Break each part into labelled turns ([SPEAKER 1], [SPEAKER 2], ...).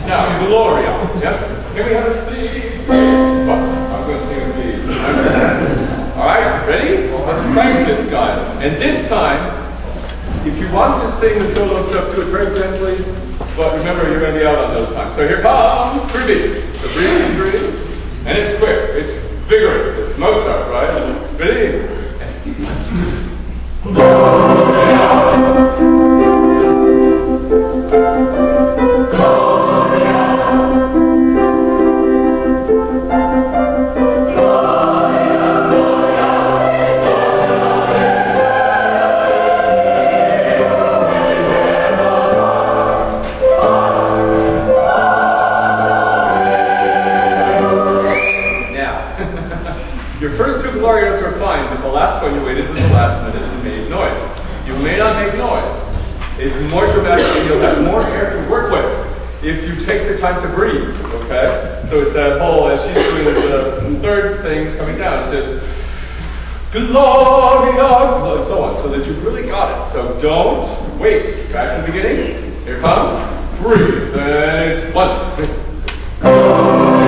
[SPEAKER 1] Now, Gloria. Yes? Can we have a C? What? I was going to sing a B. Alright, ready? Let's crank this guy. And this time, if you want to sing the solo stuff, do it very gently. But remember, you're going to be out on those times. So here comes 3 beats. So breathe in 3. And it's quick. It's vigorous. It's Mozart, right? Ready? Your first 2 glorias were fine, but the last one you waited until the last minute and made noise. You may not make noise. It's more dramatic and you'll have more air to work with if you take the time to breathe, okay? So it's that whole, as she's doing the thirds things coming down, it says, Gloria, and so on, so that you've really got it. So don't wait. Back to the beginning. Here comes. Breathe. And it's 1. Gloria.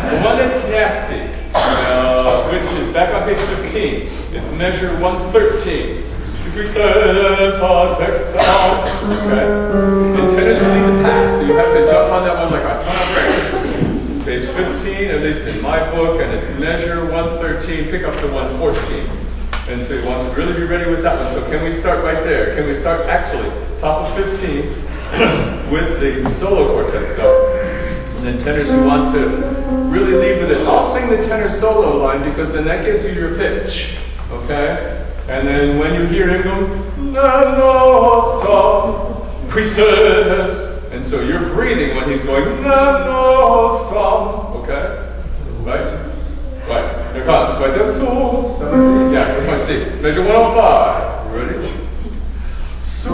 [SPEAKER 1] The one that's nasty, which is back on page 15. It's measure 113. Okay? And tenors will need the pass, so you have to jump on that one like a ton of bricks. Page 15, at least in my book, and it's measure 113, pick up to 114. And so you want to really be ready with that one. So can we start right there? Can we start actually, top of 15, with the solo quartet stuff? And then tenors who want to really lead with it. I'll sing the tenor solo line because then that gives you your pitch. Okay? And then when you hear him go, la nostra, Christus, and so you're breathing when he's going, la nostra, okay? Right? Right. Here comes. Right there. So, yeah, that's my C. Measure 105. Ready? So,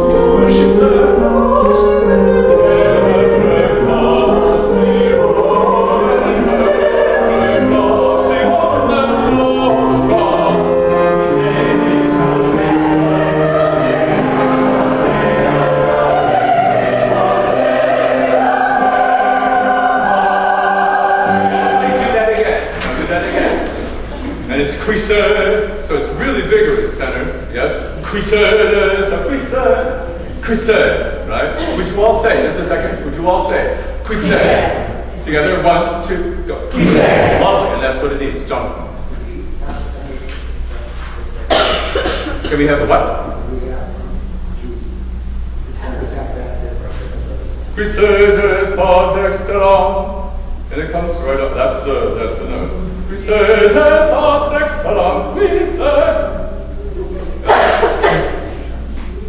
[SPEAKER 1] Christus, so it's really vigorous tenors, yes? Christus, Christus, right? Would you all say, just a second, would you all say, Christus? Together, 1, 2, go. Christus. Lovely, and that's what it needs, Jonathan. Can we have the what? Christus ad dexteram. And it comes right up, that's the note. Christus ad dexteram,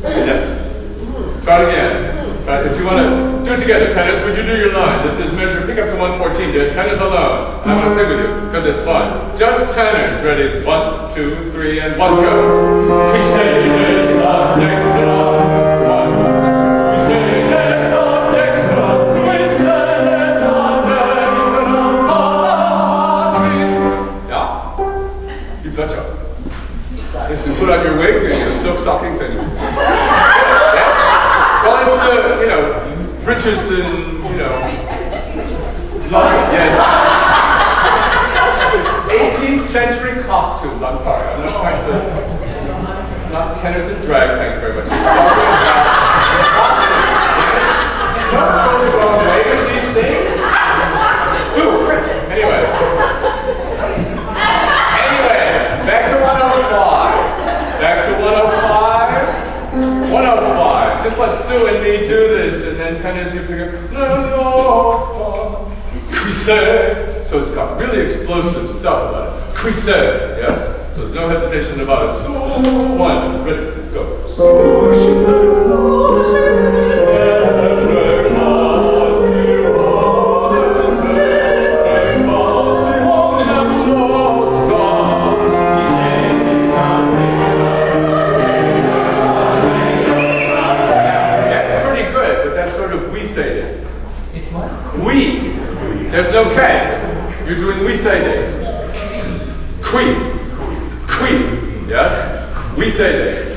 [SPEAKER 1] Yes. Try it again. Right, if you want to do it together, tenors, would you do your line? This is measure, pick up to 114, do it, tenors alone. I want to sing with you, because it's fun. Just tenors, ready? 1, 2, 3, and 1, go. Christus ad dexteram, 1. Is to put on your wig and your silk stockings and yes? Well, it's the, riches and, yes. It's 18th century costumes. I'm sorry, I'm not trying to, it's not tenors and drag, thank you very much. It's don't go the wrong way with these things. Ooh. Anyway, back to 105. Back to 105. 105. Just let Sue and me do this, and then tenors you pick up. Christus. So it's got really explosive stuff about it. Christus. Yes? So there's no hesitation about it. So 1. Ready? Go. There's no K. You're doing we say this. Qui. Yes? We say this.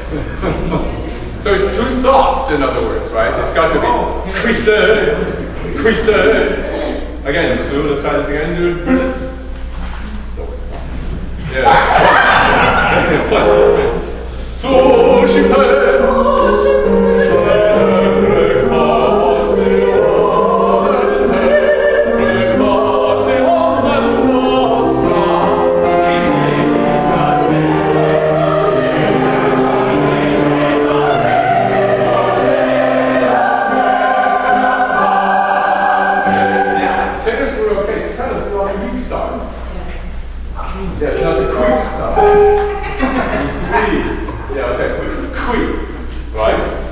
[SPEAKER 1] So it's too soft, in other words, right? It's got to be Christus. Again, Sue, let's try this again. Do it, Bridget. So soft. Yeah. So she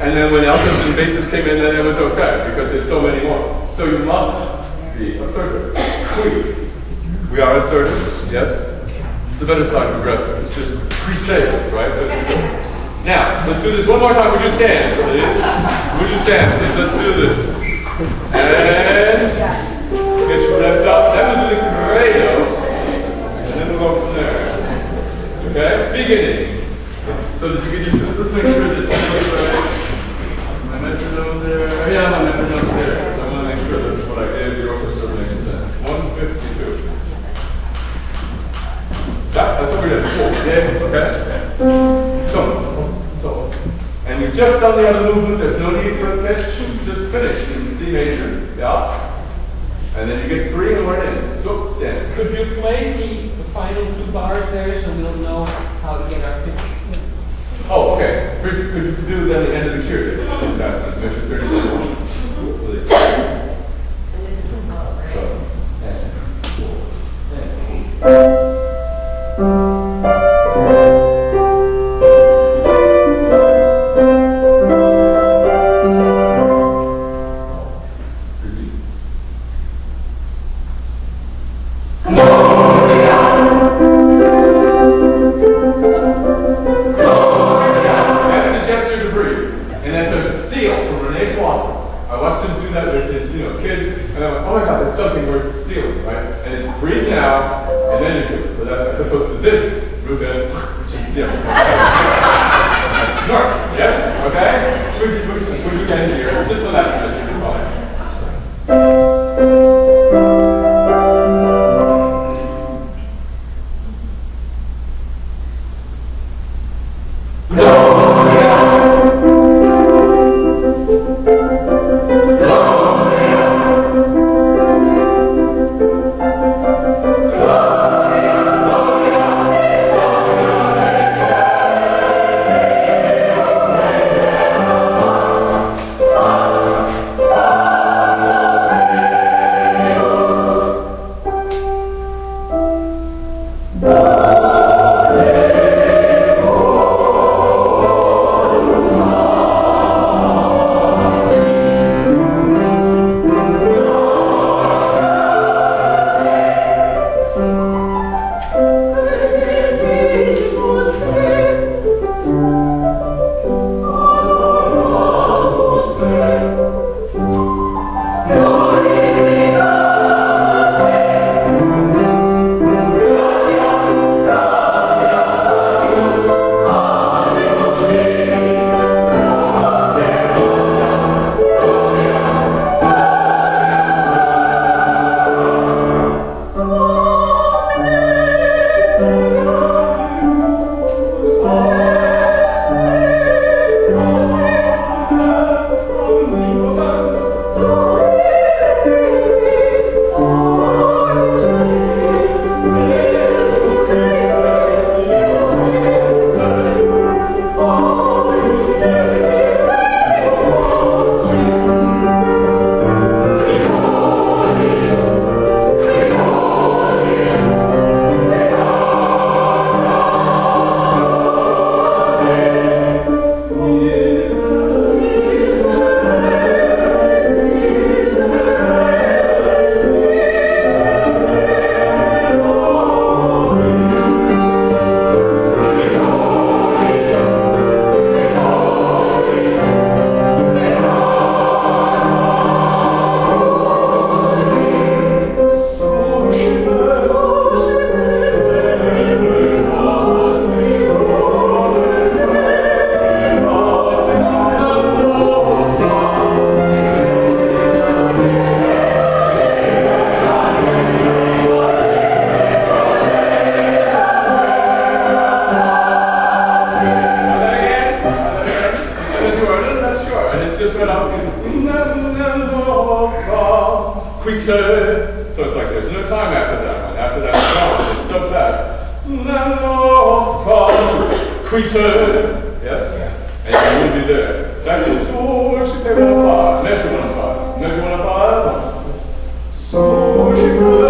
[SPEAKER 1] and then when altos and basses came in, then it was okay, because there's so many more. So you must be assertive. We are assertive, yes? It's the better side of aggressive. It's just pre-sales, right? So it's good. Now, let's do this one more time. Would you stand, please? Would you stand, please? Let's do this. And get your left up. Then we'll do the credo. And then we'll go from there. Okay? Beginning. So that you get used to this. Let's make sure this is right. My metronome there. Oh, yeah, my metronome's there. So I want to make sure that's what I did. The orchestra makes sense. 152. Yeah, okay. Come. So, and you've just done the other movement. There's no need for a pitch. Just finish in C major. Yeah. And then you get 3 and we're in. So stand.
[SPEAKER 2] Could you play the final 2 bars there so we'll know how to get our pitch?
[SPEAKER 1] Oh, okay. Could you do then the end of the cue? Assessment, measure 31.
[SPEAKER 3] So it's like there's no time after that one. After that, it's so fast. Yes? And you will be there. Back to so, she play 105. Measure 105. Measure 105. So she goes.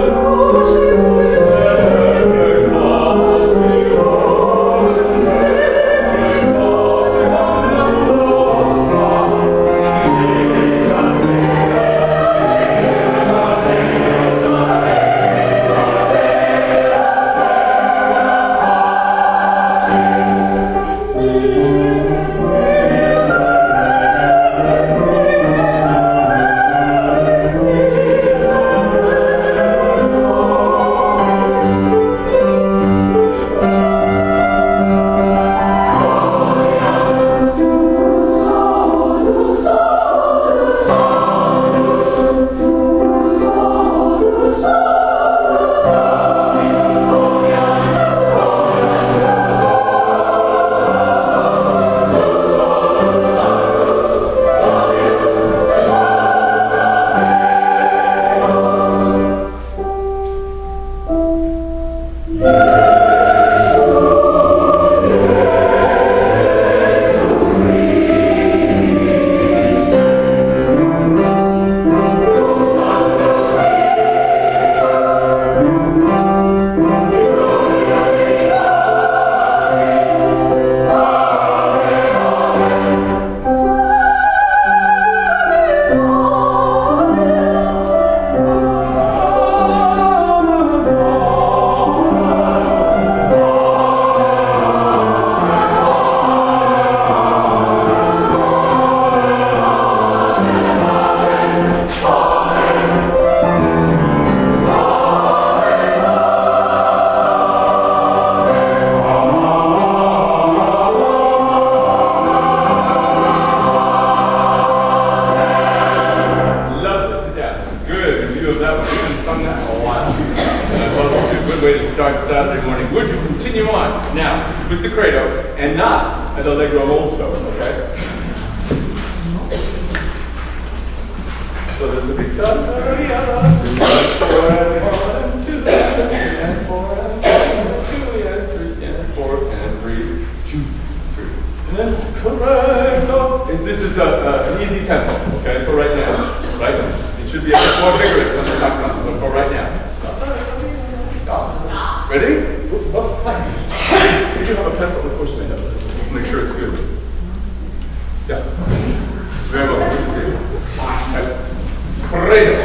[SPEAKER 1] for a while. And I thought it would be a good way to start Saturday morning. Would you continue on now with the credo and not an allegro molto, okay? So this will be ta ta ri a 4 and 1 2 and 4 and 2 and 3 and 4 and 3 2 3 and then correcto. This is an easy tempo, okay, for right now, right? It should be a bit more vigorous when the time comes, but for right now. Ready? You can have a pencil to push me. Let's make sure it's good. Yeah. Very well. Good to see you. Credo.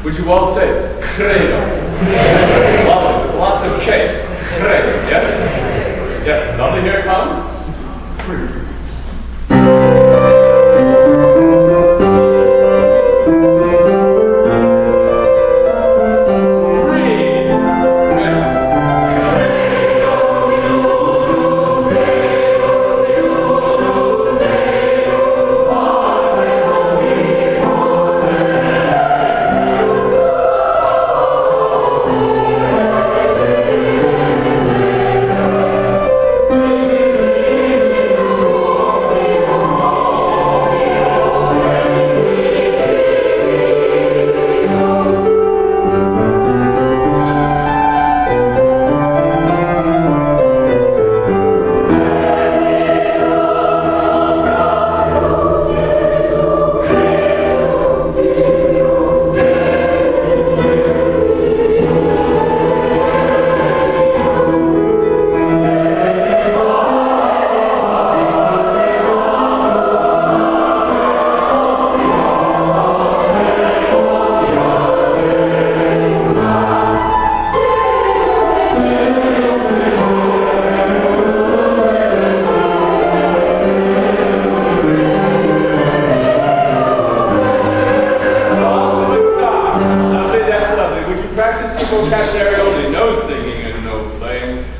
[SPEAKER 1] Would you all say credo? Lovely. With lots of K. Credo. Yes? Yes. Lovely. Here it comes.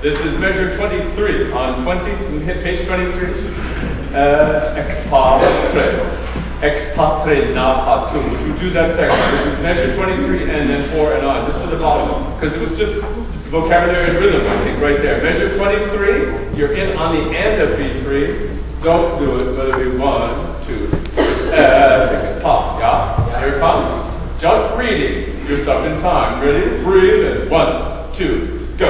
[SPEAKER 1] This is measure 23 on 20, hit page 23. Expatre na patum. Would you do that section? This is measure 23 and then 4 and on, just to the bottom. Because it was just vocabulary and rhythm, I think, right there. Measure 23, you're in on the end of B3. Don't do it, but it'll be 1, 2, expa, yeah? Here it comes. Just reading. You're stuck in time. Ready? Breathe and 1, 2, go.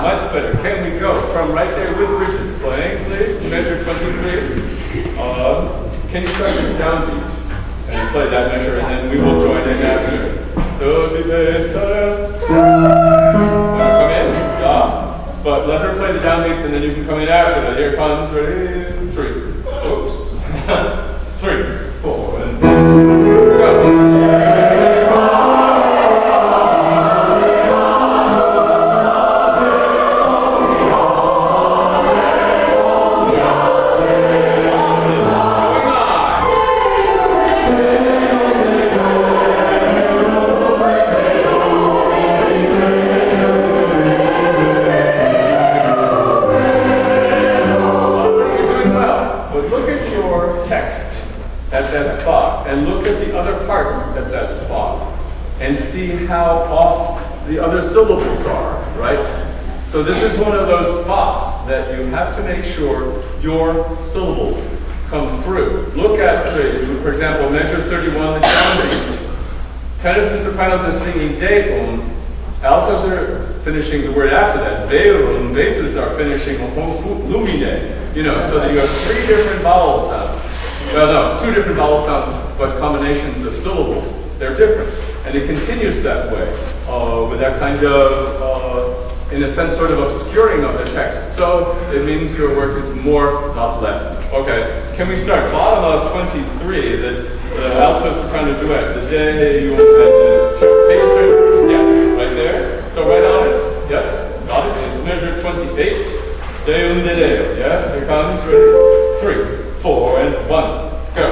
[SPEAKER 1] Much better. Can we go from right there with Richard's playing, please? Measure 23. Can you start with downbeat and play that measure, and then we will join in after. So the bass test. Come in, yeah. But let her play the downbeats, and then you can come in after that. Here comes, ready, 3. Oops. 3, 4, and go. How off the other syllables are, right? So this is one of those spots that you have to make sure your syllables come through. Look at, for example, measure 31, the downbeat. Tenors and sopranos are singing de-un. Altos are finishing the word after that. Ve-un. Basses are finishing lumine. You know, so that you have 3 different vowel sounds. Well, no, 2 different vowel sounds, but combinations of syllables. They're different. And it continues that way, with that kind of, in a sense, sort of obscuring of the text. So it means your work is more, not less. Okay, can we start? Bottom of 23, the alto soprano duet, the de, you, and the page turn. Yes, right there. So right on it. Yes, got it. It's measure 28. De un de deo. Yes, here comes. Ready? 3, 4, and 1. Go.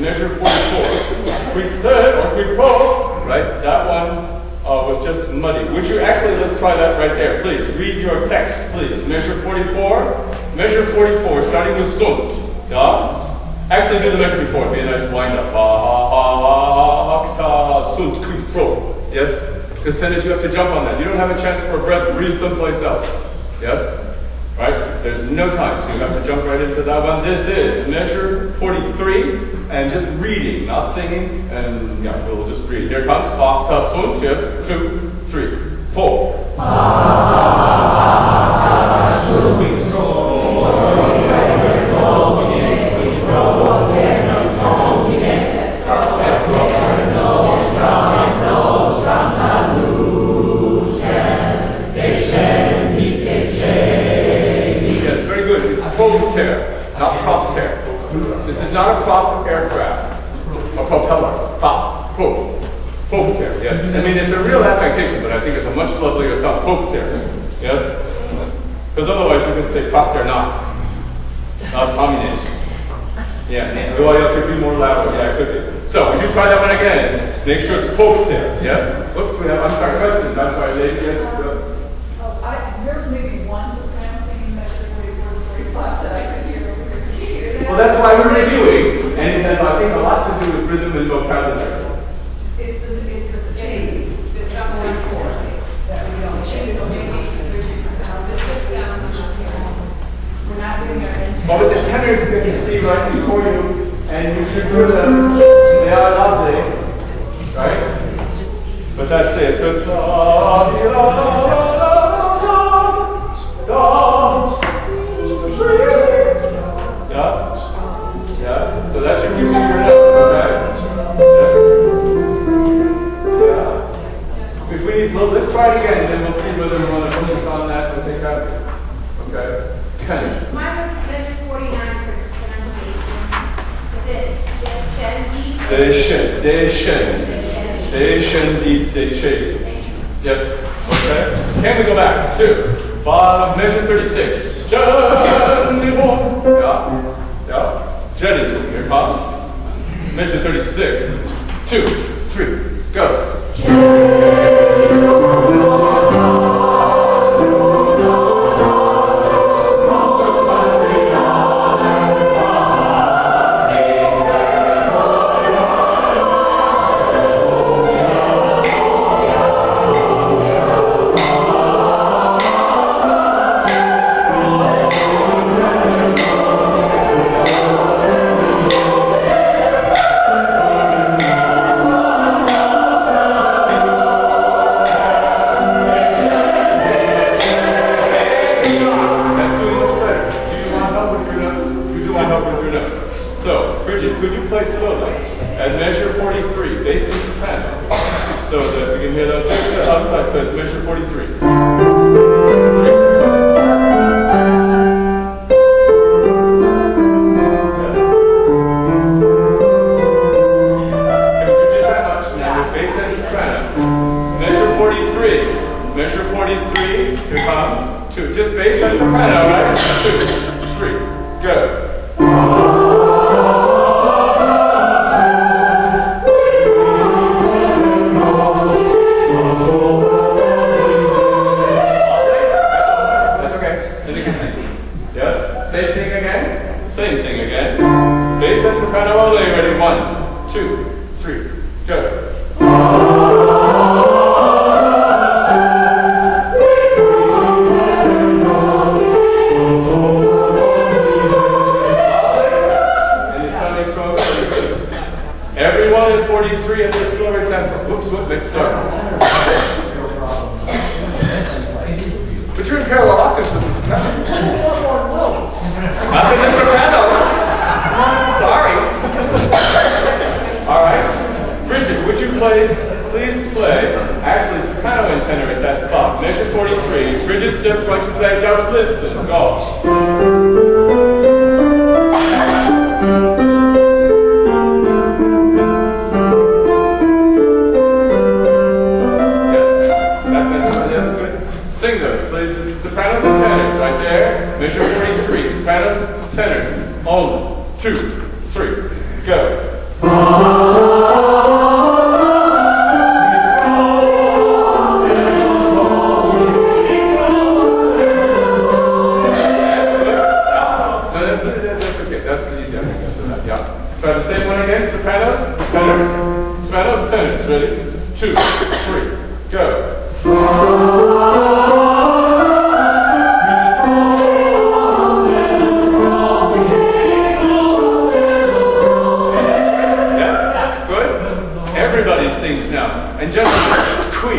[SPEAKER 1] measure 44. Quick set or quick pro, right? That one was just muddy. Would you actually, let's try that right there, please. Read your text, please. Measure 44. Measure 44, starting with sunt. Yeah? Actually, do the measure before. It'd be a nice wind up. Sunt, quick pro. Yes? Because tennis, you have to jump on that. You don't have a chance for a breath. Breathe someplace else. Yes? Right? There's no time, so you have to jump right into that one. This is measure 43, and just reading, not singing, and yeah, we'll just read. Here comes Fakta Sunt, yes, 2, 3, 4. Propter, not propter. This is not a prop aircraft, a propeller. Propter, yes. I mean, it's a real affectation, but I think it's a much lovelier sound. Propter, yes? Because otherwise you can say propter nas homines. Yeah, well, you could be more loud, yeah, it could be. So, would you try that one again? Make sure it's propter, yes? Oops, we have, I'm sorry, questions. I'm sorry, lady, yes?
[SPEAKER 4] There's maybe one soprano singing measure 44 that I could hear over here.
[SPEAKER 1] Well, that's why we're reviewing, and it has, I think, a lot to do with rhythm and vocabulary.
[SPEAKER 4] It's the same, the jump down four that we don't change. So maybe I'll just put down. We're not doing our
[SPEAKER 1] Well, with the tenors that you see right before you, and you should do them. They are lovely, right? But that's it. So it's yeah. So that's your music for now, okay? Yeah. If we need, well, let's try it again, and then we'll see whether we want to focus on that and take that. Okay.
[SPEAKER 5] Mine was measure 49 for pronunciation. Is it
[SPEAKER 1] Deshen. Yes. Okay. Can we go back? 2. Measure 36. Yeah. Jenny, here comes. Measure 36. 2, 3, go. Could you play slowly at measure 43, bass and soprano, so that we can hear that outside? So it's measure 43. 3. Yes. Can we do just that much? Now with bass and soprano. Measure 43. Measure 43. Here comes 2. Just bass and soprano, right? 2, 3, go. Same thing again. Bass and soprano only. Ready? 1, 2, 3, go. And it's sounding strong. Everyone in 43 at this slower tempo. Oops, sorry. But you're in parallel octaves with the soprano. Not in the soprano. Sorry. All right. Bridget, would you please play, actually soprano and tenor at that spot. Measure 43. Bridget's just going to play, just listen. Go. Yes. That was good. Sing those, please. This is sopranos and tenors right there. Measure 43. Sopranos, tenors. Olin. 2, 3, go. That's okay. That's easy. I think after that. Yeah. Try the same one again. Sopranos, tenors. Sopranos, tenors. Ready? 2, 3, go. Yes, good. Everybody sings now. And just qui.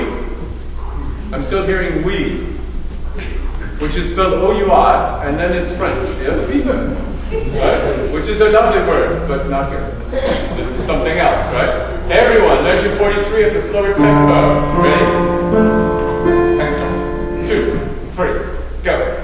[SPEAKER 1] I'm still hearing we, which is spelled O-U-I, and then it's French. Yes, we. Right? Which is a lovely word, but not here. This is something else, right? Everyone, measure 43 at the slower tempo. Ready? 2, 3, go.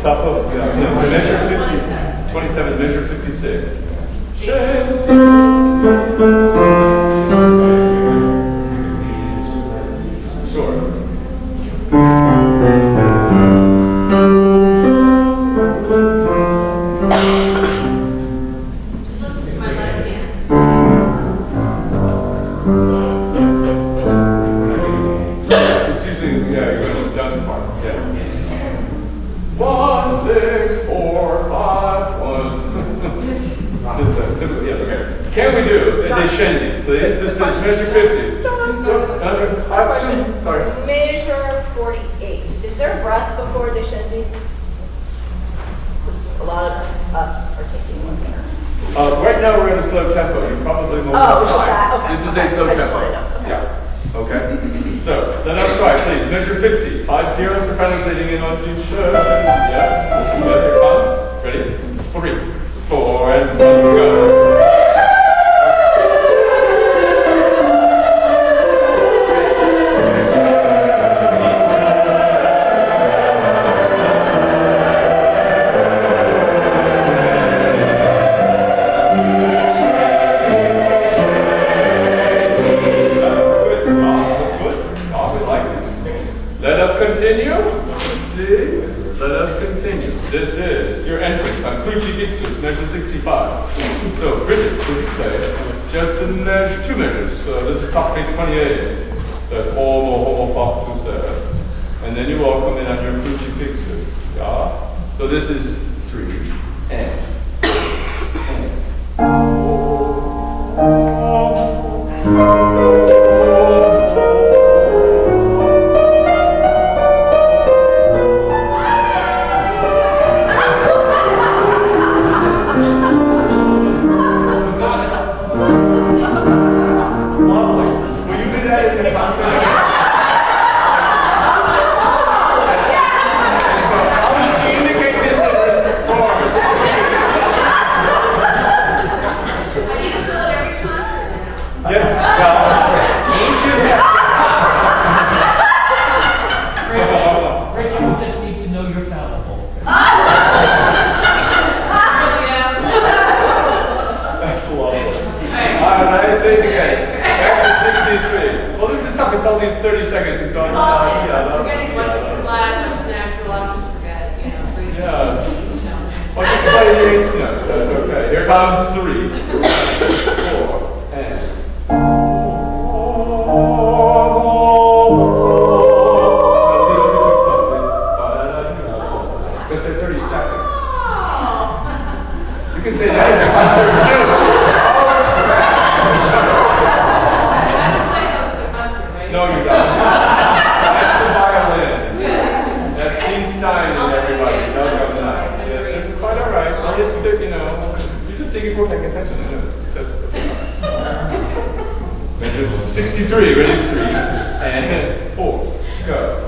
[SPEAKER 1] Top of, yeah, measure 50, 27, measure 56. Sure.
[SPEAKER 4] Just listen to my left hand.
[SPEAKER 1] It's usually, yeah, you're going down too far. Yes. 1, 6, 4, 5, 1. Just a typical, yes, okay. Can we do a descending, please? This is measure 50. Sorry.
[SPEAKER 6] Measure 48. Is there breath before descendings? A lot of us are taking one there.
[SPEAKER 1] Right now we're at a slow tempo. You probably won't
[SPEAKER 6] Oh,
[SPEAKER 1] have
[SPEAKER 6] it's just
[SPEAKER 1] time.
[SPEAKER 6] that. Okay.
[SPEAKER 1] This is
[SPEAKER 6] Okay.
[SPEAKER 1] a slow
[SPEAKER 6] I just
[SPEAKER 1] tempo.
[SPEAKER 6] wanna know. Okay.
[SPEAKER 1] Yeah. Okay. So let us try, please. Measure 50. 5-0 sopranos leading in on D sharp. Yeah. Yes, it comes. Ready? 3, 4, and 1, go. Continue, please. Let us continue. This is your entrance on Crucifixus, measure 65. So, Bridget, would you play just the measure, 2 measures? So this is top page 28. That's homo factus est. And then you all come in on your Crucifixus. Yeah? So this is 3 and. It's all these 30-second done.
[SPEAKER 4] We're getting what's flat, what's natural, I'll just forget, breathe.
[SPEAKER 1] Yeah. Well, just play the 8th note. That's okay. Here comes 3, 4, and. Because they're 30 seconds. You can say that in a concert too. No, you don't. That's the violin. That's Dean Stein and everybody. No, no, no. 63, ready? 3 and 4. Go.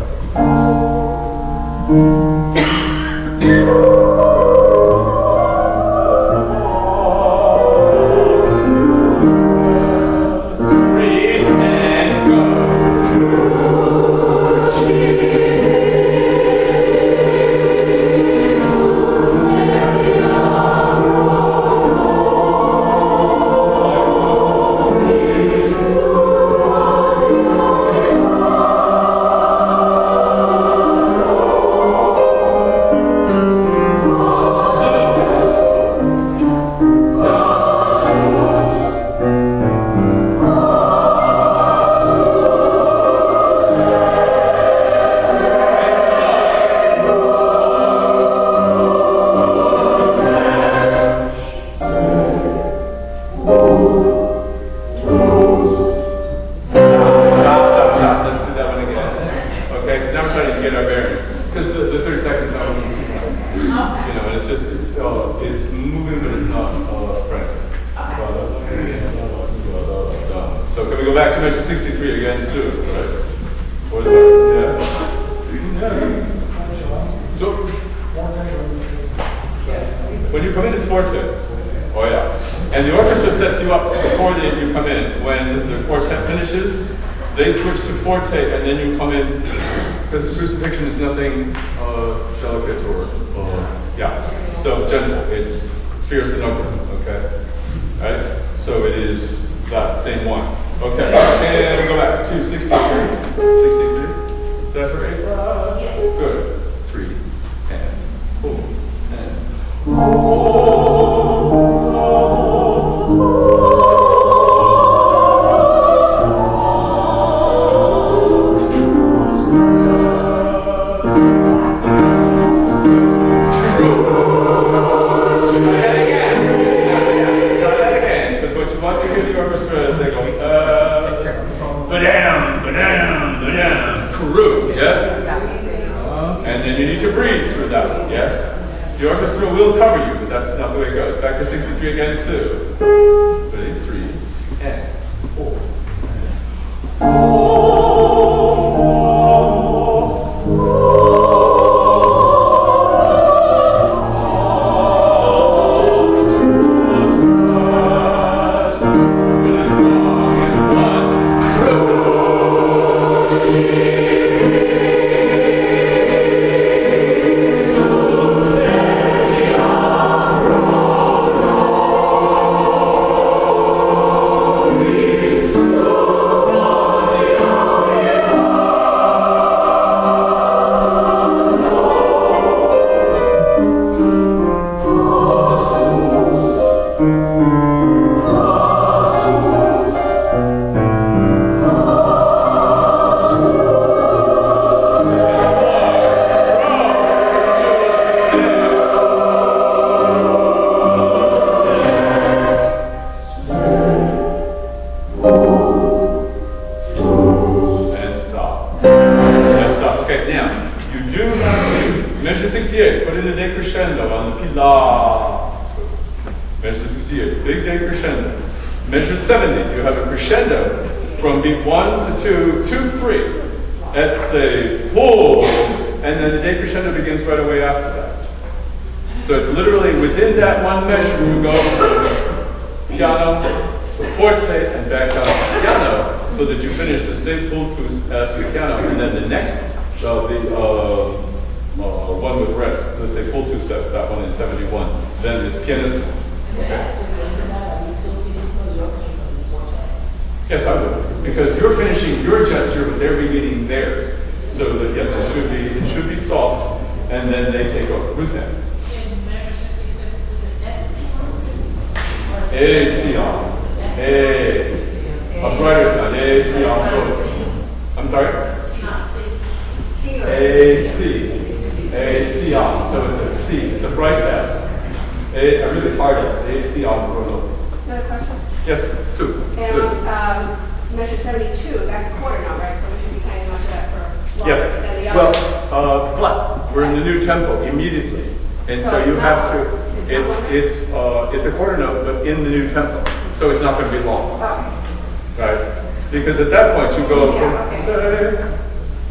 [SPEAKER 1] Because at that point you go from
[SPEAKER 4] Yeah, okay.
[SPEAKER 1] say,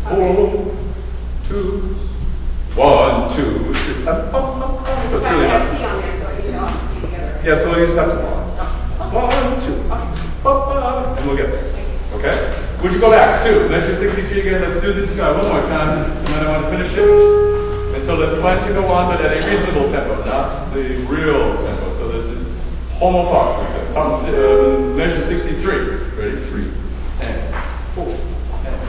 [SPEAKER 1] 4, 2, 1, 2, 3. So it's really not.
[SPEAKER 4] T on there, so you know, together.
[SPEAKER 1] Yeah, so you just have to 1, 2, and we'll get this. Okay? Would you go back? 2. Measure 63 again. Let's do this guy one more time, and then I want to finish it. And so let's plan to go on, but at a reasonable tempo, not the real tempo. So this is homophonic. Top, measure 63. Ready? 3, and 4, and.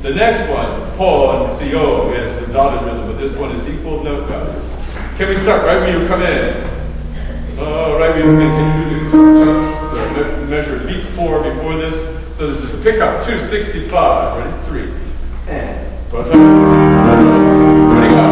[SPEAKER 1] The next one, po and co, is the dotted rhythm, but this one is equal note values. Can we start right when you come in? Right when you come in, can you do the chunks? Measure beat 4 before this. So this is the pickup, 265. Ready? 3. And. Ready, go.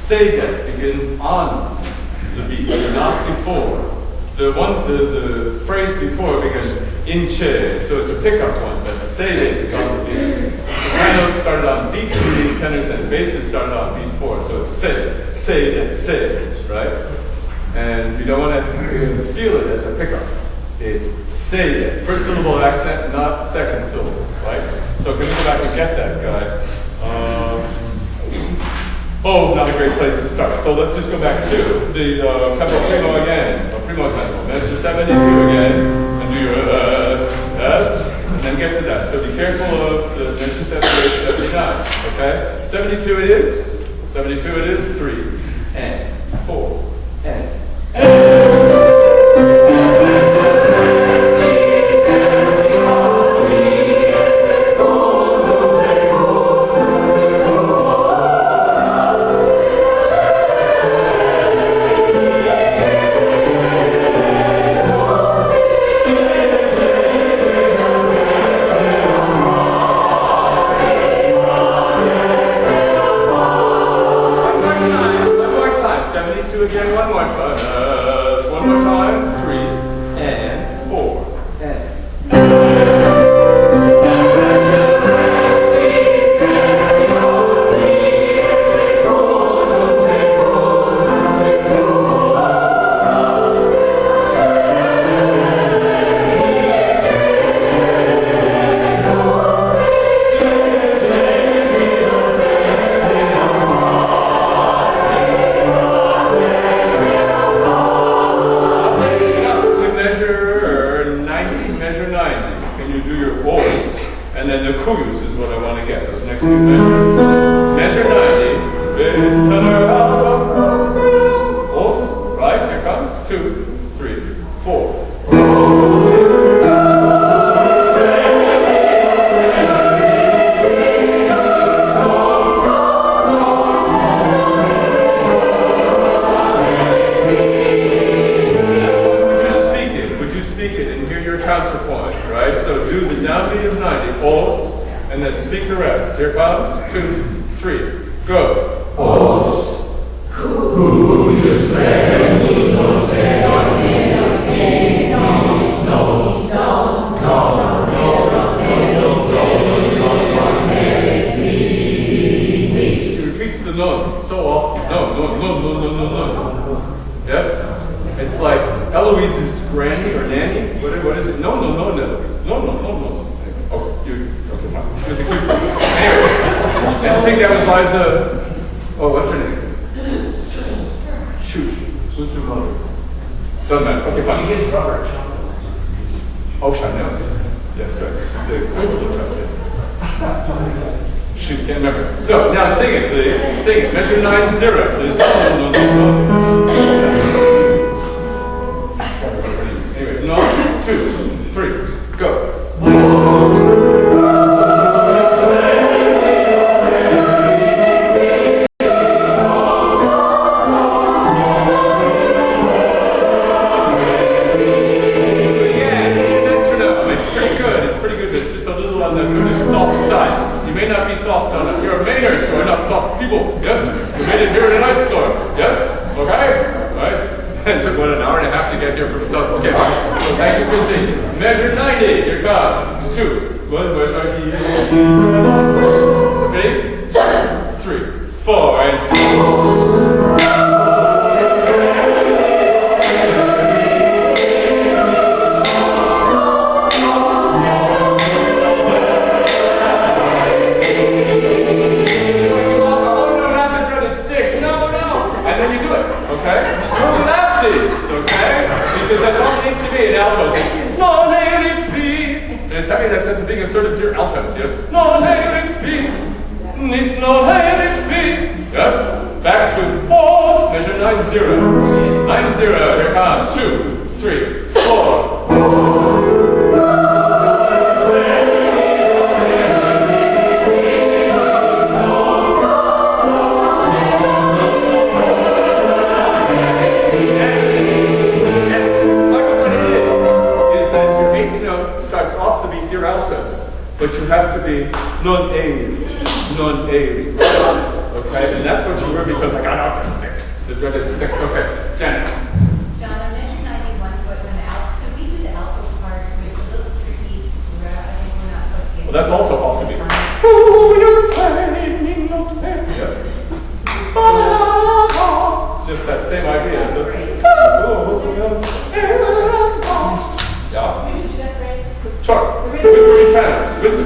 [SPEAKER 1] Say begins on the beat, not before. The phrase before begins in che, so it's a pickup one. That say is on the beat. Sopranos started on beat 3, tenors and basses started on beat 4, so it's say, right? And you don't want to feel it as a pickup. It's say. First syllable accent, not second syllable, right? So can we go back and get that guy? Oh, not a great place to start. So let's just go back to the tempo primo again, or primo tempo. Measure 72 again, and do your and then get to that. So be careful of the measure 78, 79, okay? 72 it is. 72 it is. 3, and 4, and. Again, one more time. One more time. 3, and 4, and.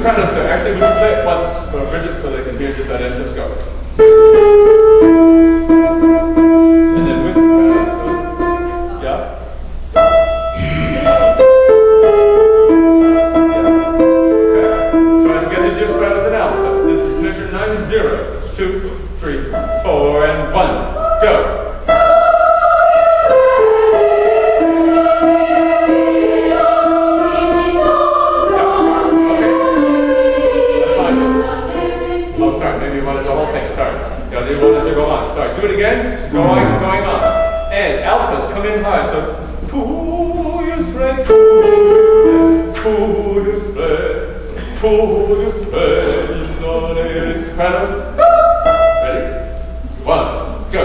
[SPEAKER 1] sopranos there. Actually, would you play it once, Bridget, so they can hear just that end? Let's go. And then with sopranos, yeah? Okay. Try together just sopranos and altos. This is measure 9-0. 2, 3, 4, and 1. Go. Sorry, do it again. It's going on. And altos come in high. So it's pull spread, sopranos. Ready? 1, go.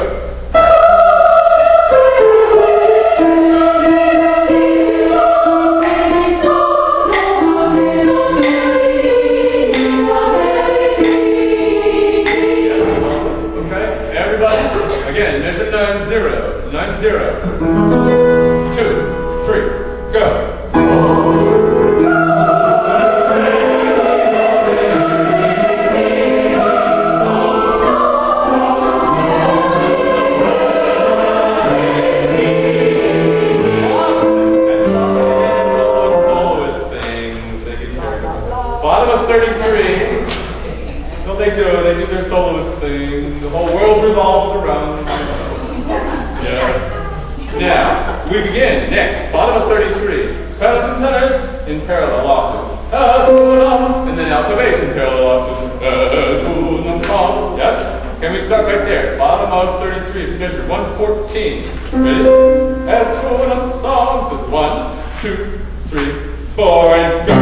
[SPEAKER 1] Again, measure 9-0. 9-0. 2, 3, go. Bottom of 33. What they do their soloist thing. The whole world revolves around. Yes. Now, we begin next. Bottom of 33. Sopranos and tenors in parallel octaves. And then alto bass in parallel octaves. Yes? Can we start right there? Bottom of 33. It's measured 114. Ready? And tune up songs. It's 1, 2, 3, 4, and go.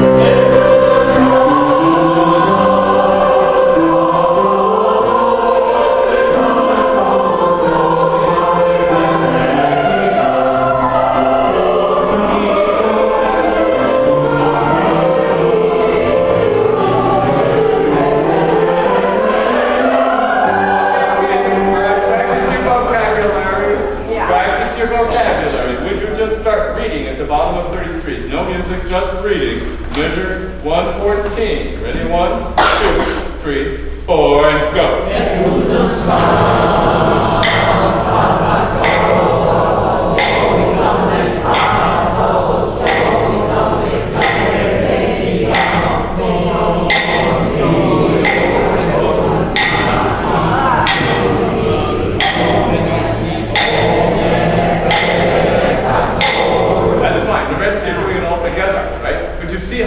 [SPEAKER 1] Just reading. Measure 114. Ready? 1, 2, 3, 4, and go.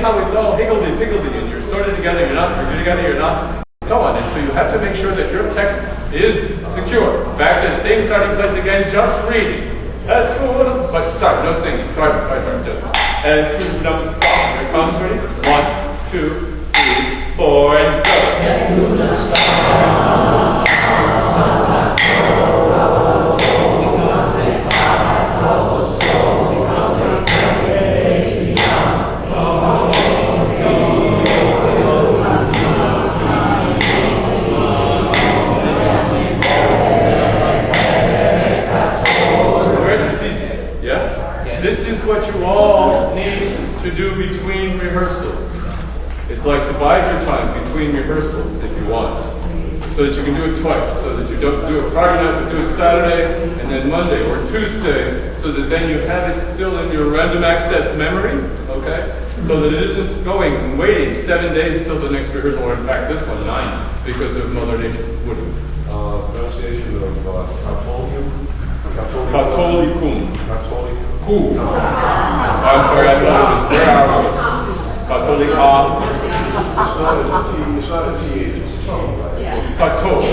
[SPEAKER 1] How it's all higgledy-piggledy and you're sorted together, you're together, you're not. So on. And so you have to make sure that your text is secure. Back to the same starting place again, just reading. But sorry, no singing. Sorry, just. And two, no song. Here it comes, ready? 1, 2, 3, 4, and go. What you all need to do between rehearsals. It's like divide your time between rehearsals if you want, so that you can do it twice, so that you don't do it Friday night but do it Saturday and then Monday or Tuesday, so that then you have it still in your random access memory, okay? So that it isn't going and waiting 7 days till the next rehearsal, or in fact this one 9 because of Mother Nature.
[SPEAKER 3] Pronunciation of
[SPEAKER 1] Catholicum. Who? I'm sorry, I thought it was where are we? Catholica.
[SPEAKER 3] It's not a TH, it's a T.
[SPEAKER 1] Catho.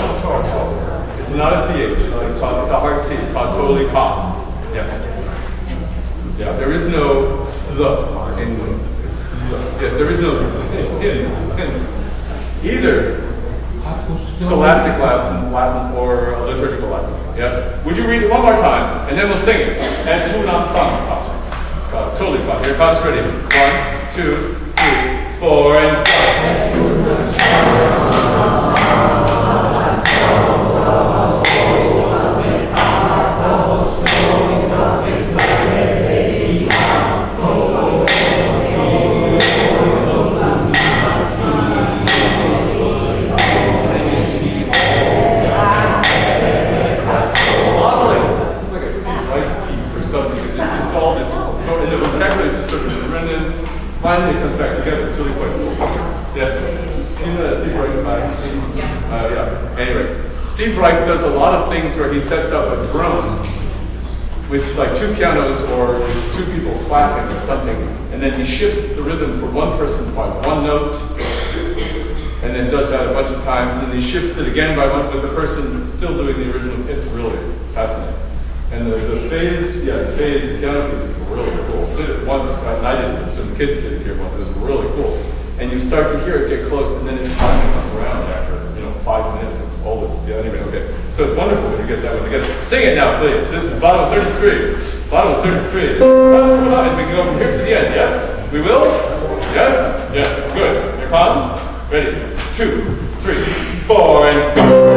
[SPEAKER 1] It's not a TH, it's a hard T. Catholica. Yes. Yeah, there is no the in. Yes, there is no in. Either scholastic Latin or liturgical Latin. Yes? Would you read it one more time, and then we'll sing it. And two non-song. Totally fine. Here it comes, ready. 1, 2, 3, 4, and go. fuzzy. It's just all this, and the vocabulary is just sort of running. Finally, it comes back together. It's really quite cool. Yes. You know that Steve Reich guy? Yeah. Anyway, Steve Reich does a lot of things where he sets up a drum with like two pianos or with two people clapping or something, and then he shifts the rhythm for one person by one note, and then does that a bunch of times, and then he shifts it again by one with the person still doing the original. It's really fascinating. And the phase, the piano piece is really cool. I did it once, and I did it, some kids did it here once. It was really cool. And you start to hear it get close, and then it finally comes around after 5 minutes of all this. Yeah, anyway, okay. So it's wonderful when you get that one together. Sing it now, please. This is bottom 33. Bottom 33. Come on, we can go from here to the end. Yes? We will? Yes? Yes. Good. Here comes. Ready? 2, 3, 4, and go.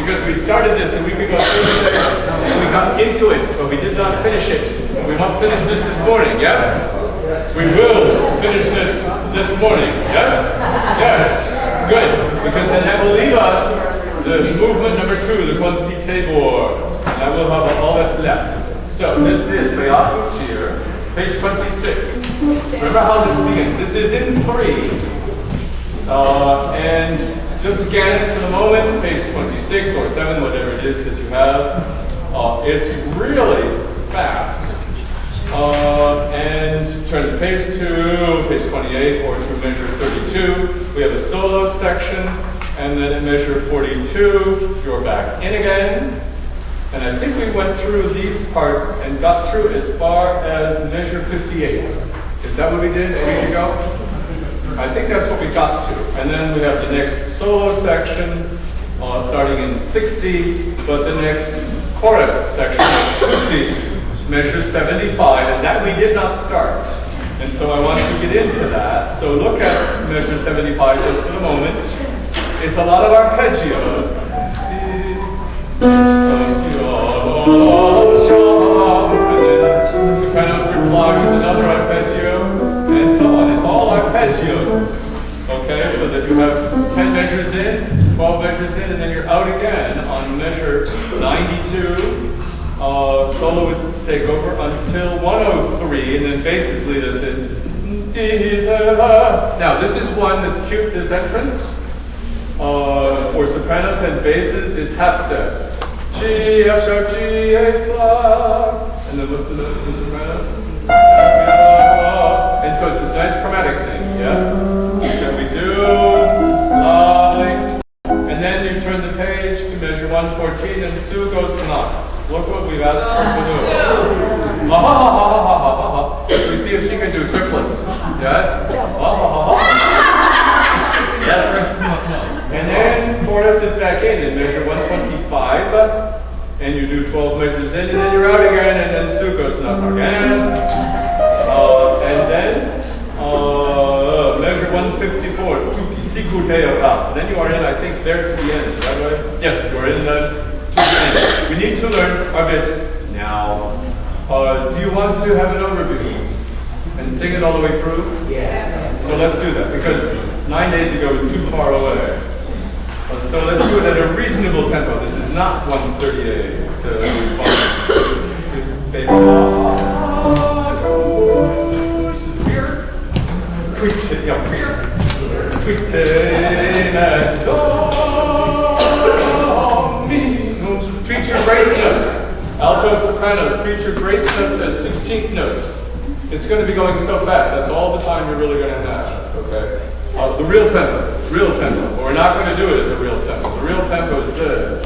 [SPEAKER 1] because we started this a week ago Thursday, and we got into it, but we did not finish it. We must finish this morning, yes? We will finish this morning, yes? Yes, good, because then that will leave us the movement number 2, the confitebor, and that will have all that's left. So this is Beatus here, page 26. Remember how this begins. This is in 3, and just scan it for the moment, page 26 or 7, whatever it is that you have. It's really fast. And turn to page 2, page 28, or to measure 32. We have a solo section, and then at measure 42, you're back in again. And I think we went through these parts and got through as far as measure 58. Is that what we did a week ago? I think that's what we got to. And then we have the next solo section starting in 60, but the next chorus section is 50. Measure 75, and that we did not start. And so I want to get into that. So look at measure 75 just for a moment. It's a lot of arpeggios. The sopranos reply with another arpeggio, and so on. It's all arpeggios. Okay, so that you have 10 measures in, 12 measures in, and then you're out again on measure 92. Soloists take over until 103, and then basses lead us in. Now, this is one that's cute, this entrance. For sopranos and basses, it's half steps. G, F sharp, G, A flat. And then what's the note for the sopranos? And so it's this nice chromatic thing, yes? That we do, lovely. And then you turn the page to measure 114, and Sue goes nuts. Look what we've asked her to do. So we see if she can do triplets. Yes? Yes? And then chorus is back in measure 125. And you do 12 measures in, and then you're out again, and then Sue goes nuts again. And then measure 154. Then you are in, I think, there to the end. Is that right? Yes, you're in the. We need to learn a bit now. Do you want to have an overview and sing it all the way through?
[SPEAKER 2] Yes.
[SPEAKER 1] So let's do that, because 9 days ago was too far away. So let's do it at a reasonable tempo. This is not 138. Treat your grace notes. Alto sopranos, treat your grace notes as 16th notes. It's going to be going so fast. That's all the time you're really going to have. Okay. The real tempo. But we're not going to do it at the real tempo. The real tempo is this.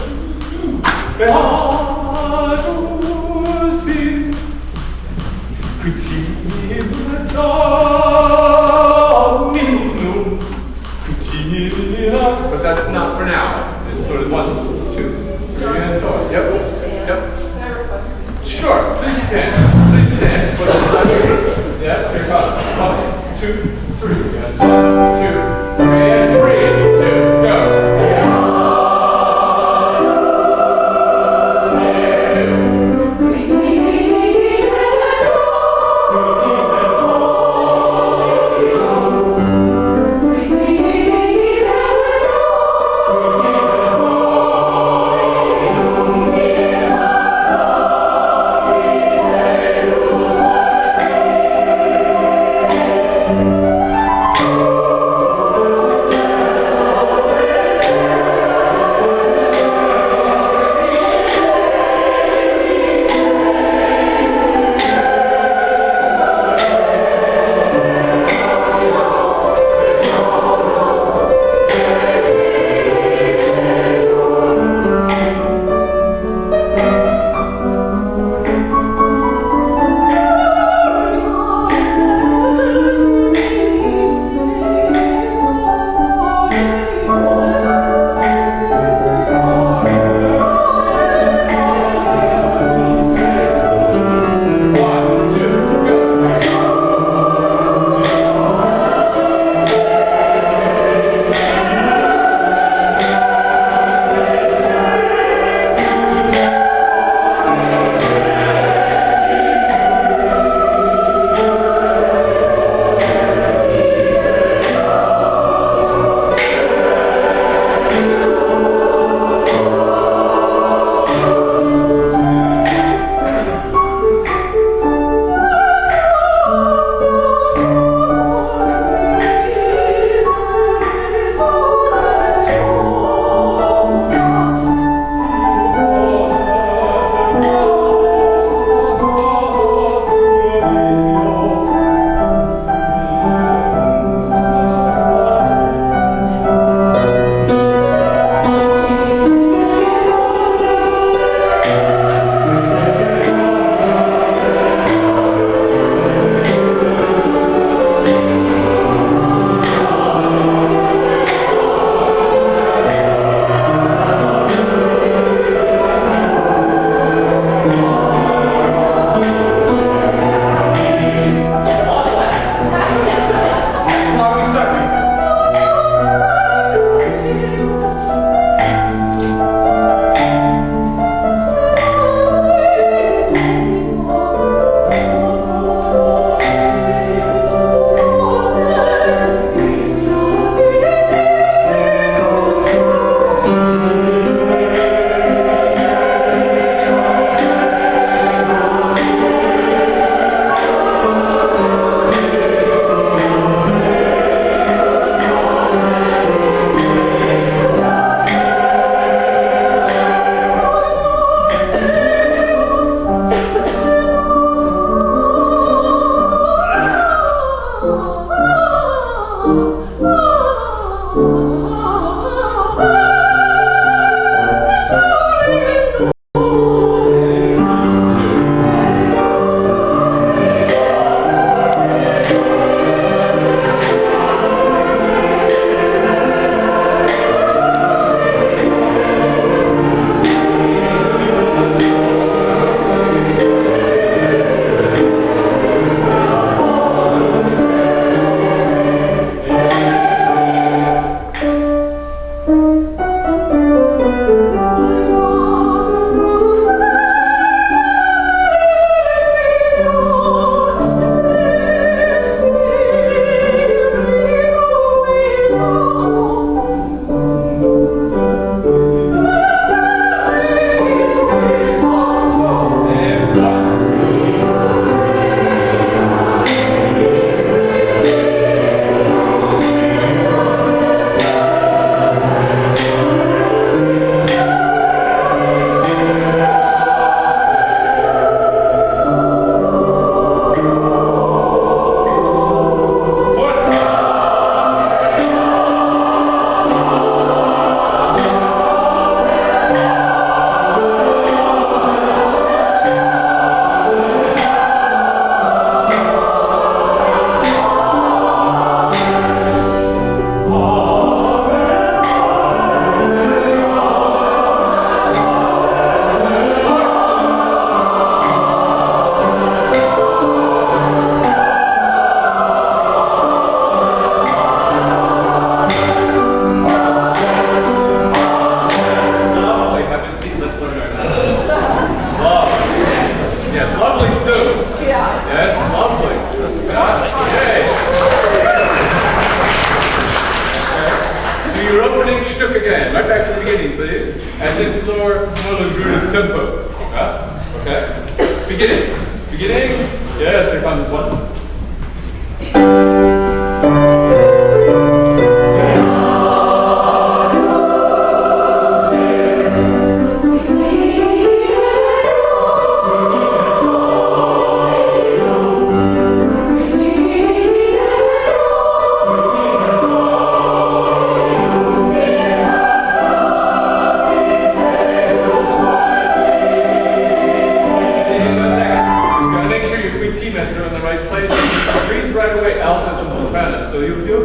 [SPEAKER 1] But that's not for now. It's sort of 1, 2, 3, and so on. Yep. Sure. Please stand. For the sun. Yes, here it comes. 1, 2, 3. And 1, 2, 3, and 3, 2, go. Yes, here comes one. So you do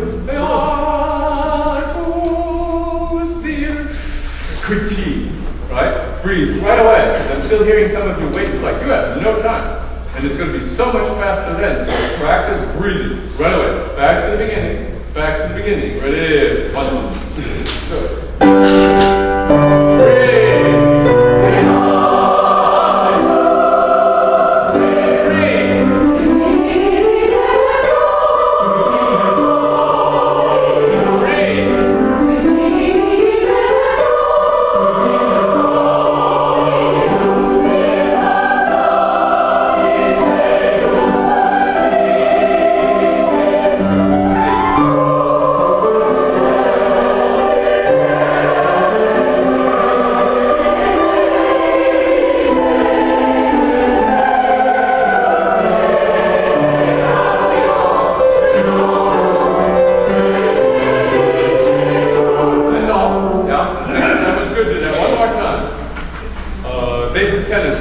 [SPEAKER 1] critique, right? Breathe right away, because I'm still hearing some of you wait. It's like you have no time. And it's going to be so much faster then. So practice breathing right away. Back to the beginning. Back to the beginning. Ready? 1, 2, 3.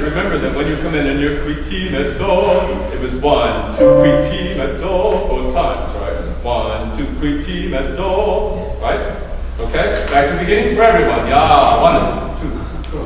[SPEAKER 1] Remember that when you come in and you're quiti metto, it was 1, 2, quiti metto, both times, right? 1, 2, quiti metto, right? Okay? Back to the beginning for everyone. Yeah, 1, 2, go.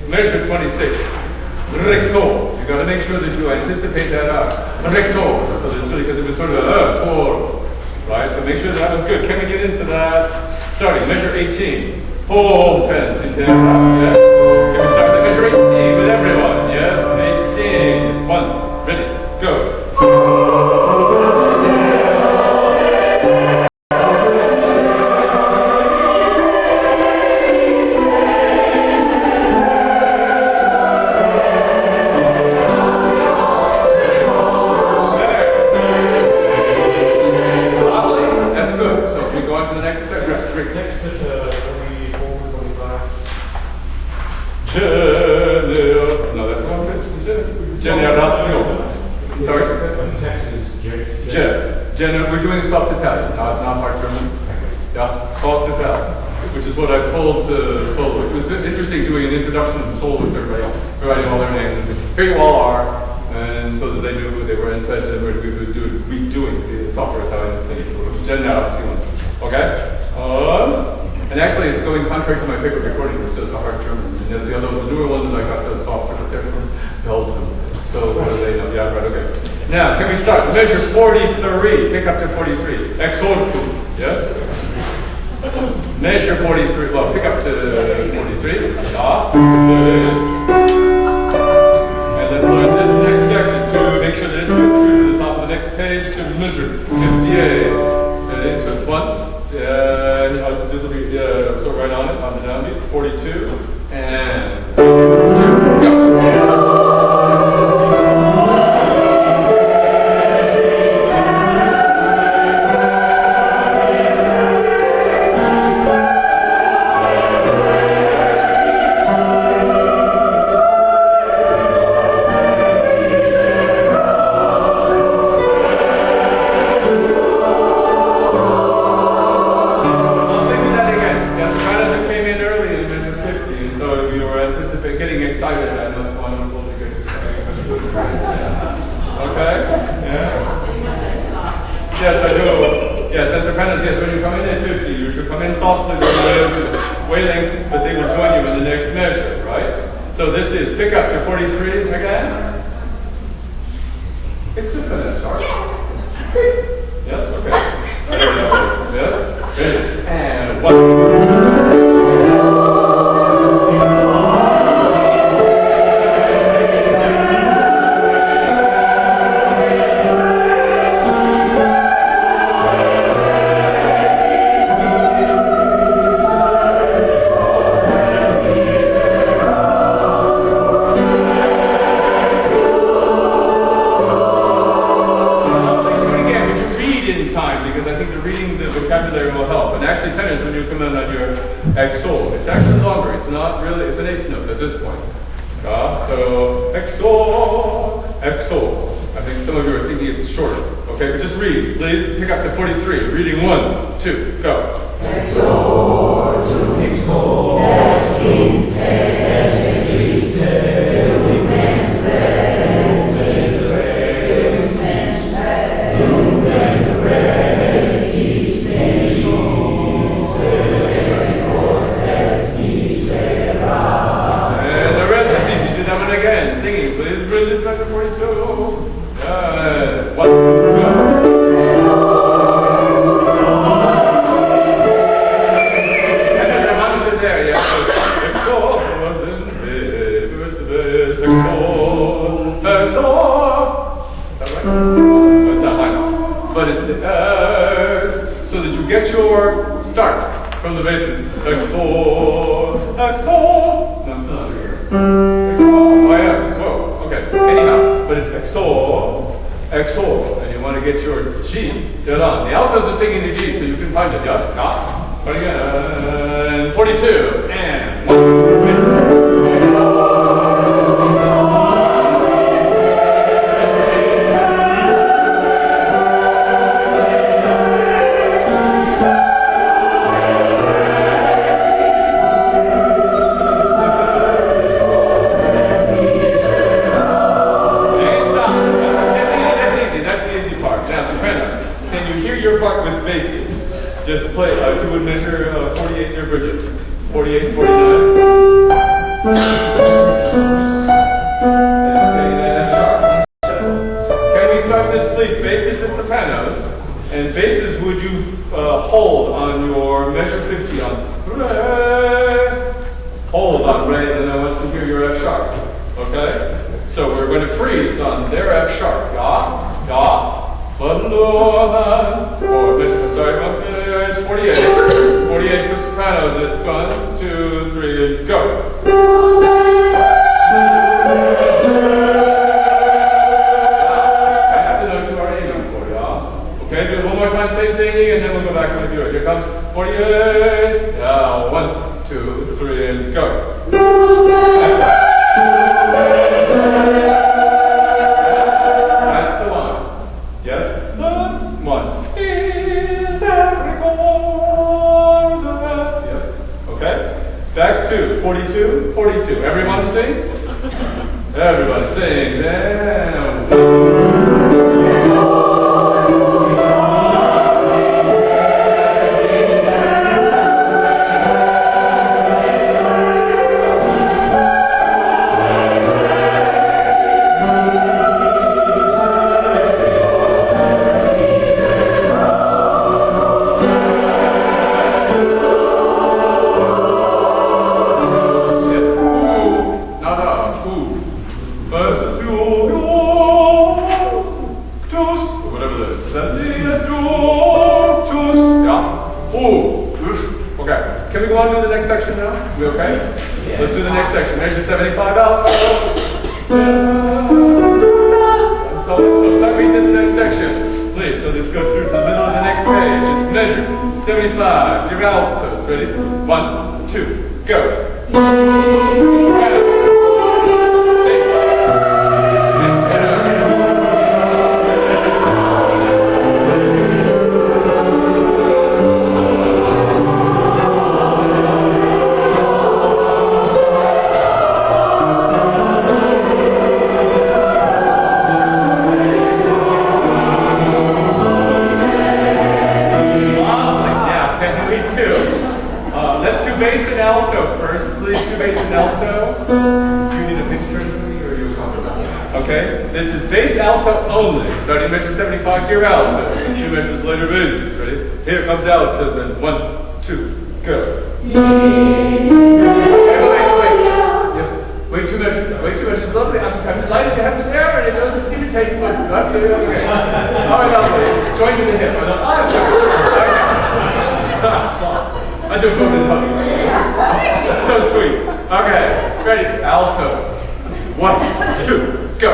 [SPEAKER 1] Measure 26. Recto. You got to make sure that you anticipate that out. Recto. So that's really because it was sort of tor. Right? So make sure that was good. Can we get into that? Starting. Measure 18. Home 10. Yes. Can we start the measure 18 with everyone? Yes. 18. It's 1. Ready. Go. No, that's the wrong pitch. Generazio. Sorry? We're doing soft Italian, not hard German. Yeah, soft Italian, which is what I've told the soloists. It was interesting doing an introduction of the soloists, everybody all their names. Here you all are, and so that they knew who they were and said that we would be doing the softer Italian thing. Generazio. Okay? And actually, it's going contrary to my favorite recording, which does a hard German. And the other ones, the newer ones, I got the softer, but they're from Belgium. So they know, yeah, right, okay. Now, can we start? Measure 43. Pick up to 43. Exortum, yes? Measure 43. Well, pick up to 43. Yeah. Yes. And let's learn this next section to make sure that it's right through to the top of the next page to measure 58. Okay, so it's 1. This will be so right on it, on the downbeat, 42, and 2, go. softly, the whales is wailing, but they will join you in the next measure, right? So this is pick up to 43 again. It's just an F sharp. Yes, okay. Yes, good. And 1. Exol. It's actually longer. It's not really, it's an eighth note at this point. So, exol, exol. I think some of you are thinking it's shorter. Okay, but just read. Please pick up to 43. Reading 1, 2, go.
[SPEAKER 3] Exor, to exor,
[SPEAKER 1] but it's the X, so that you get your start from the basses. Exol, exol. No, I'm still not here. Exol. Oh yeah. Whoa. Okay. Anyhow, but it's exol, exol, and you want to get your G dead on. The altos are singing the G, so you can find it. Yeah. Yeah. But again, 42 and 1. Just play, if you would measure 48 near Bridget. 48, 49. And stay in that F sharp. Can we start this, please? Basses and sopranos. And basses, would you hold on your measure 50 on re? Hold on re, and I want to hear your F sharp. Okay? So we're going to freeze on their F sharp. Ya, ya. Or measure, sorry, it's 48. 48 for sopranos. It's 1, 2, 3, and go. That's the note you are aiming for, y'all. Okay, do it one more time, same thing, and then we'll go back and review it. Here comes 48. Now, 1, 2, 3, and go. That's the one. Yes? The one is every chorus of that. Yes. Okay. Back to 42. 42. Everyone sing? Everybody sing. Down. Can we go on to the next section now? We okay? Yeah. Let's do the next section. Measure 75 out. So read this next section, please. So this goes through to the middle of the next page. It's measure 75. Your altos. Ready? 1, 2, go. Okay? This is bass alto only. Starting measure 75, dear altos, and 2 measures later basses. Ready? Here comes altos, and 1, 2, go. Wait. Yes. Wait 2 measures. Lovely. I'm delighted to have you there, and it doesn't imitate, but up to you. Okay. All right, lovely. Join me to the hip. I do vote in public. That's so sweet. Okay. Ready? Altos. 1, 2, go.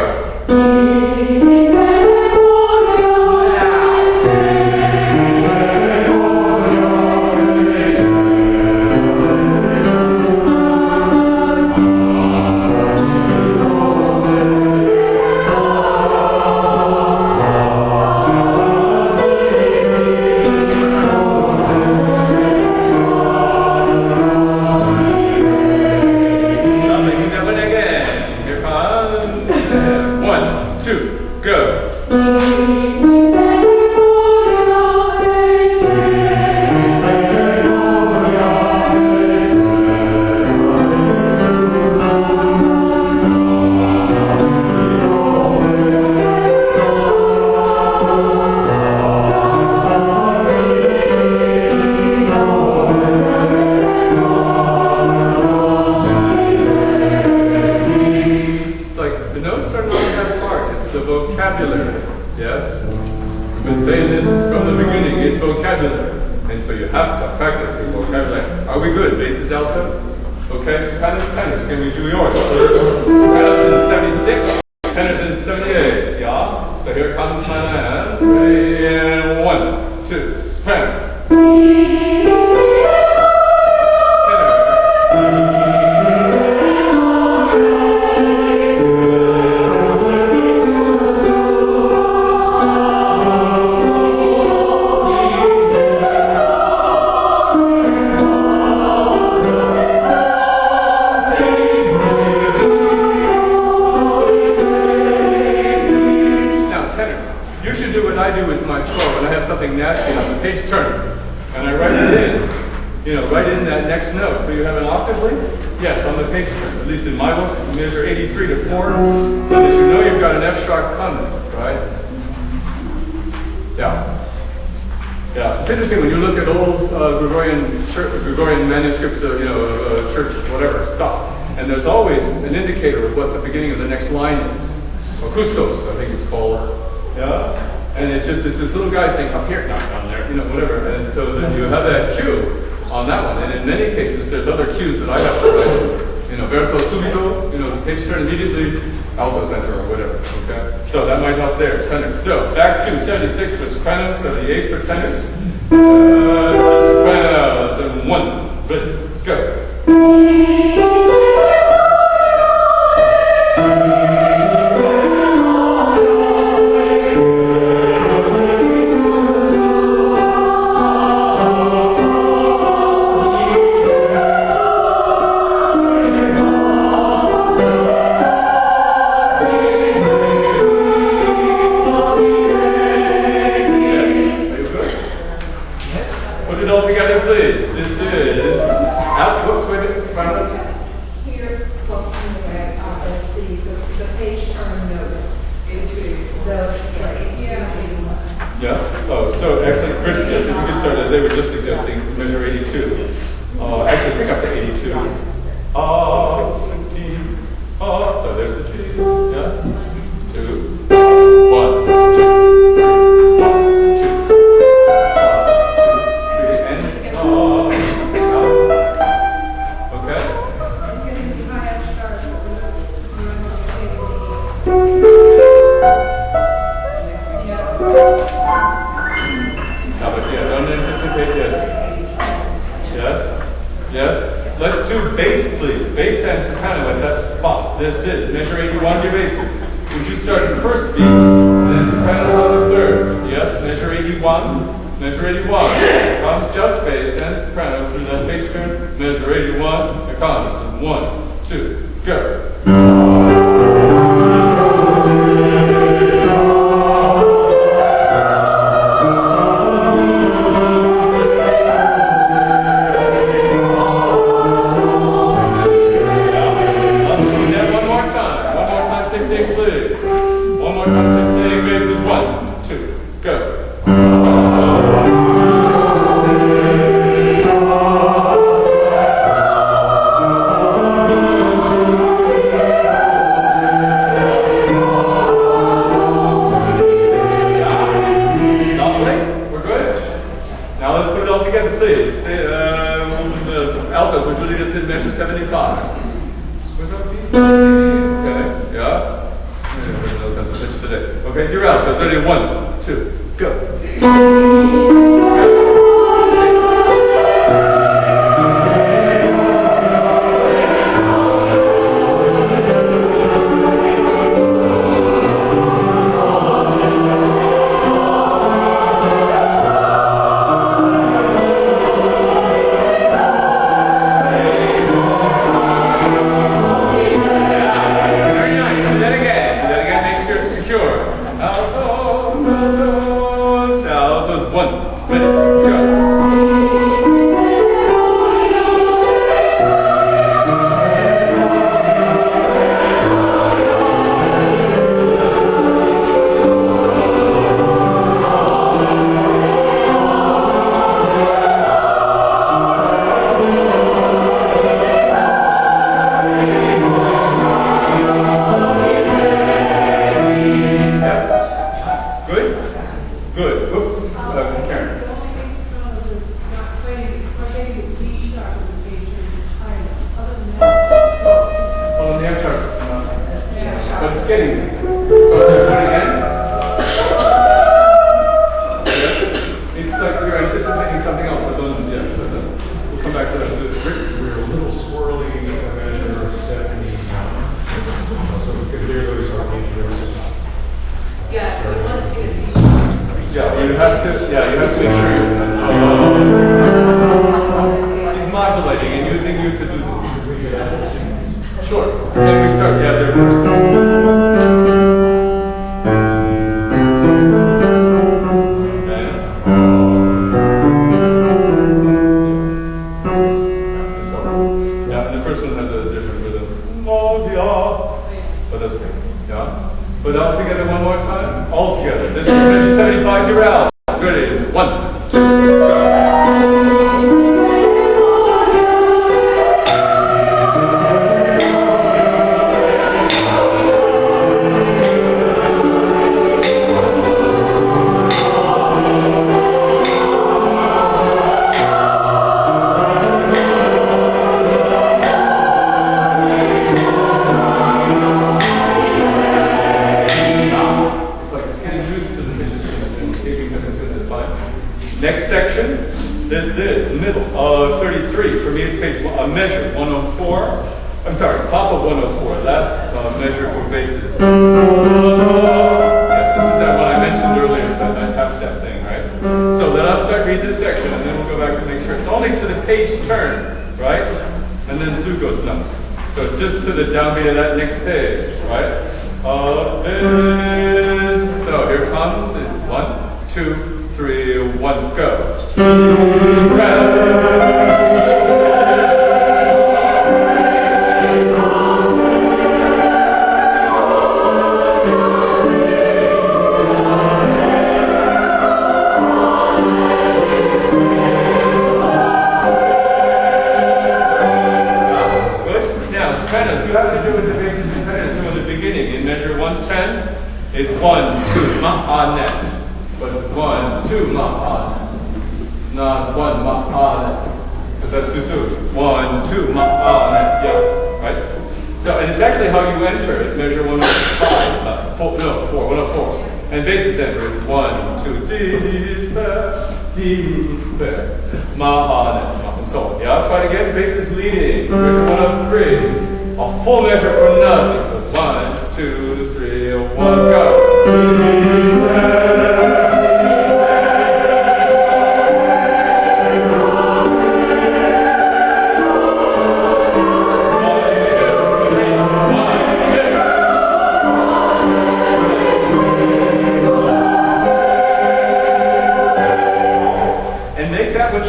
[SPEAKER 1] Gregorian manuscripts of, church, whatever, stuff. And there's always an indicator of what the beginning of the next line is. Akustos, I think it's called. Yeah? And it just, it's this little guy saying, up here, not down there, whatever. And so then you have that cue on that one. And in many cases, there's other cues that I have to write. Verso subito, the page turn immediately, alto center or whatever, okay? So that might help there, tenors. So back to 76 for sopranos, 78 for tenors. Sopranos, and 1, ready, go. thing, please. One more time, same thing. Bases 1, 2, go. Please, altos, would you lead us in measure 75? What's up, Pete? Okay, yeah. Everybody knows how to pitch today. Okay, dear altos, ready? 1, 2, go.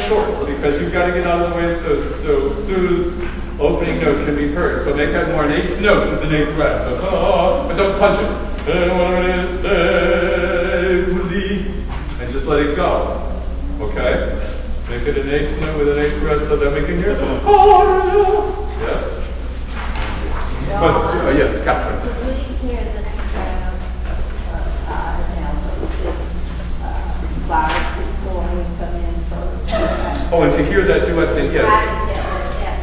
[SPEAKER 1] Short because you've got to get out of the way so Sue's opening note can be heard. So make that more an eighth note with an eighth fret. So it's, oh, but don't punch it. Whatever it is, say, and just let it go. Okay? Make it an eighth note with an eighth fret so that we can hear. Yes? Yes, Catherine.
[SPEAKER 5] We hear the bars before we come in, so.
[SPEAKER 1] Oh, and to hear that duet thing, yes.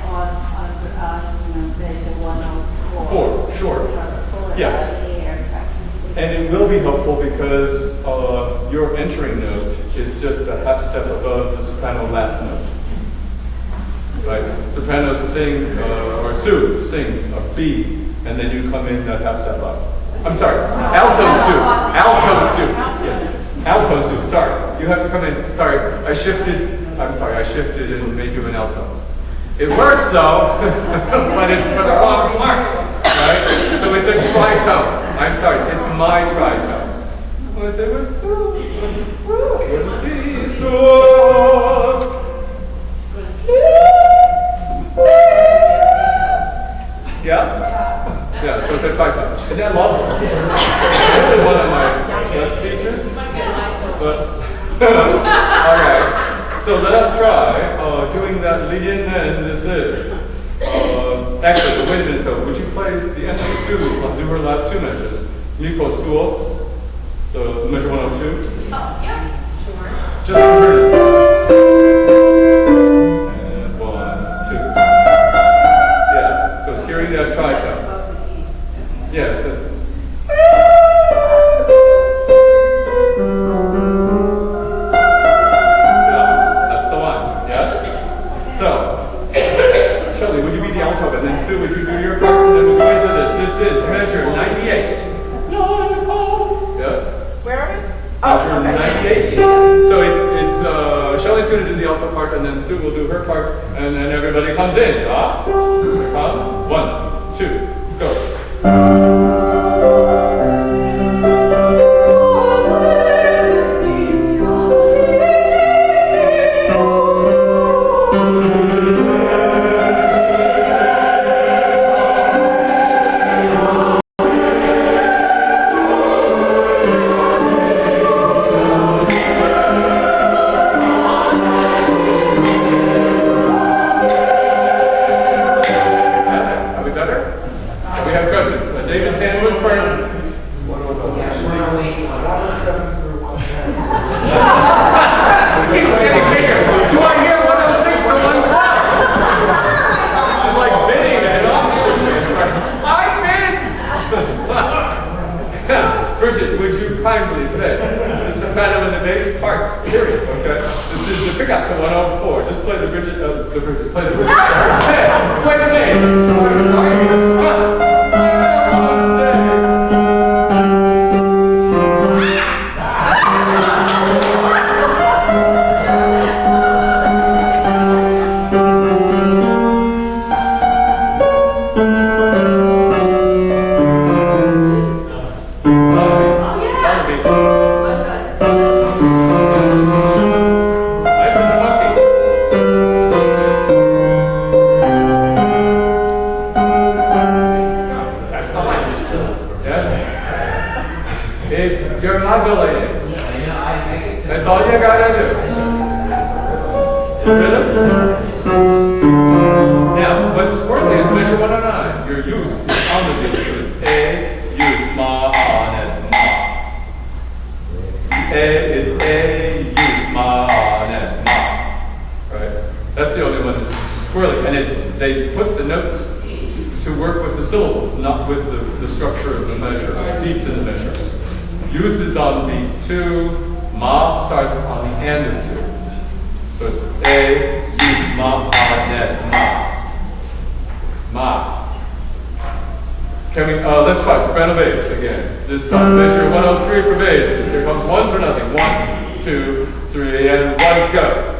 [SPEAKER 5] On measure 104.
[SPEAKER 1] Four, sure. Yes. And it will be helpful because your entering note is just a half step above the soprano last note. Right? Sopranos sing, or Sue sings a B, and then you come in that half step up. I'm sorry, altos do. Altos do. Yes. Altos do. Sorry. You have to come in. Sorry, I shifted and made you an alto. It works though, but it's for the wrong part. Right? So it's a tritone. I'm sorry, it's my tritone. Was it was so? Was it see so? Yeah? Yeah, so it's a tritone. Isn't that lovely? It's really one of my best features. But, alright. So let us try doing that lead in and this is. Actually, wait a minute though. Would you play the end of the Sue's, do her last two measures? Mi po suos. So measure 102.
[SPEAKER 4] Oh, yeah, sure.
[SPEAKER 1] Just for her. And 1, 2. Yeah, so it's hearing that tritone. Yes, that's would you be the alto, and then Sue, would you do your parts, and then we'll go into this. This is measure 98. Yes?
[SPEAKER 6] Where are we?
[SPEAKER 1] Measure
[SPEAKER 6] Okay.
[SPEAKER 1] 98. So it's Shelley's going to do the alto part, and then Sue will do her part, and then everybody comes in. Ah? Here comes. 1, 2, go. Bridget, would you kindly play the soprano and the bass parts, period, okay? This is the pickup to 104. Just play the Bridget, play the Bridget. Play the bass. I'm sorry. You're modulating. That's all you gotta do. Rhythm? Now, what's squirrely is measure 109. Your use is on the beat. So it's A, use, ma, on, and ma. A is A, use, ma, on, and ma. Right? That's the only one that's squirrely. And they put the notes to work with the syllables, not with the structure of the measure, beats in the measure. Use is on beat 2, ma starts on the end of 2. So it's A, use, ma, on, net, ma. Can we, let's try soprano bass again. This time, measure 103 for basses. Here comes 1 for nothing. 1, 2, 3, and 1, go.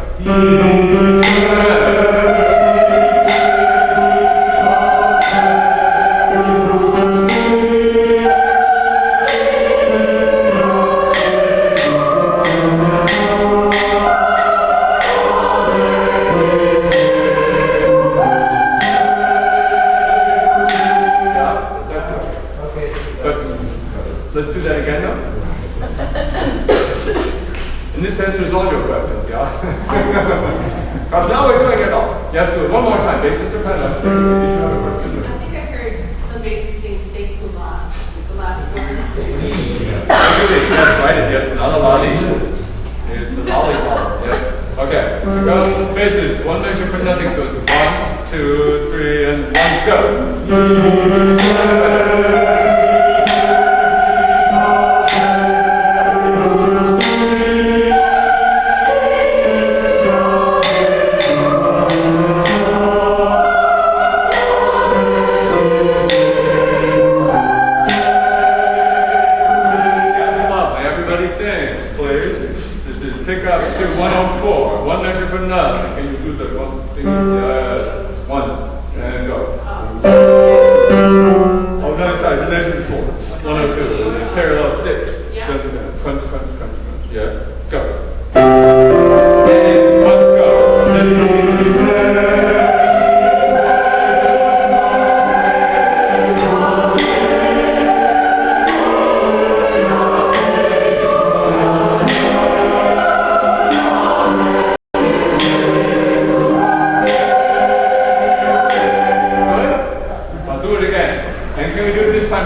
[SPEAKER 1] Let's do that again now. And this answers all your questions, yeah? Because now we're doing it all. Yes, do it one more time. Bass and soprano. Did you have a question?
[SPEAKER 4] I think I heard some basses sing "Say Kula," the last word.
[SPEAKER 1] Yes, right. Yes, not a lolly. It's the lollipop. Yes. Okay. Go. Basses. One measure for nothing. So it's 1, 2, 3, and 1. Go. Pick up to 104. One measure for none. Can you do the one thing? 1 and go. Oh no, sorry. The measure before. 102. Parallel 6. Crunch, crunch, crunch, crunch. Yeah. Go. And 1 go.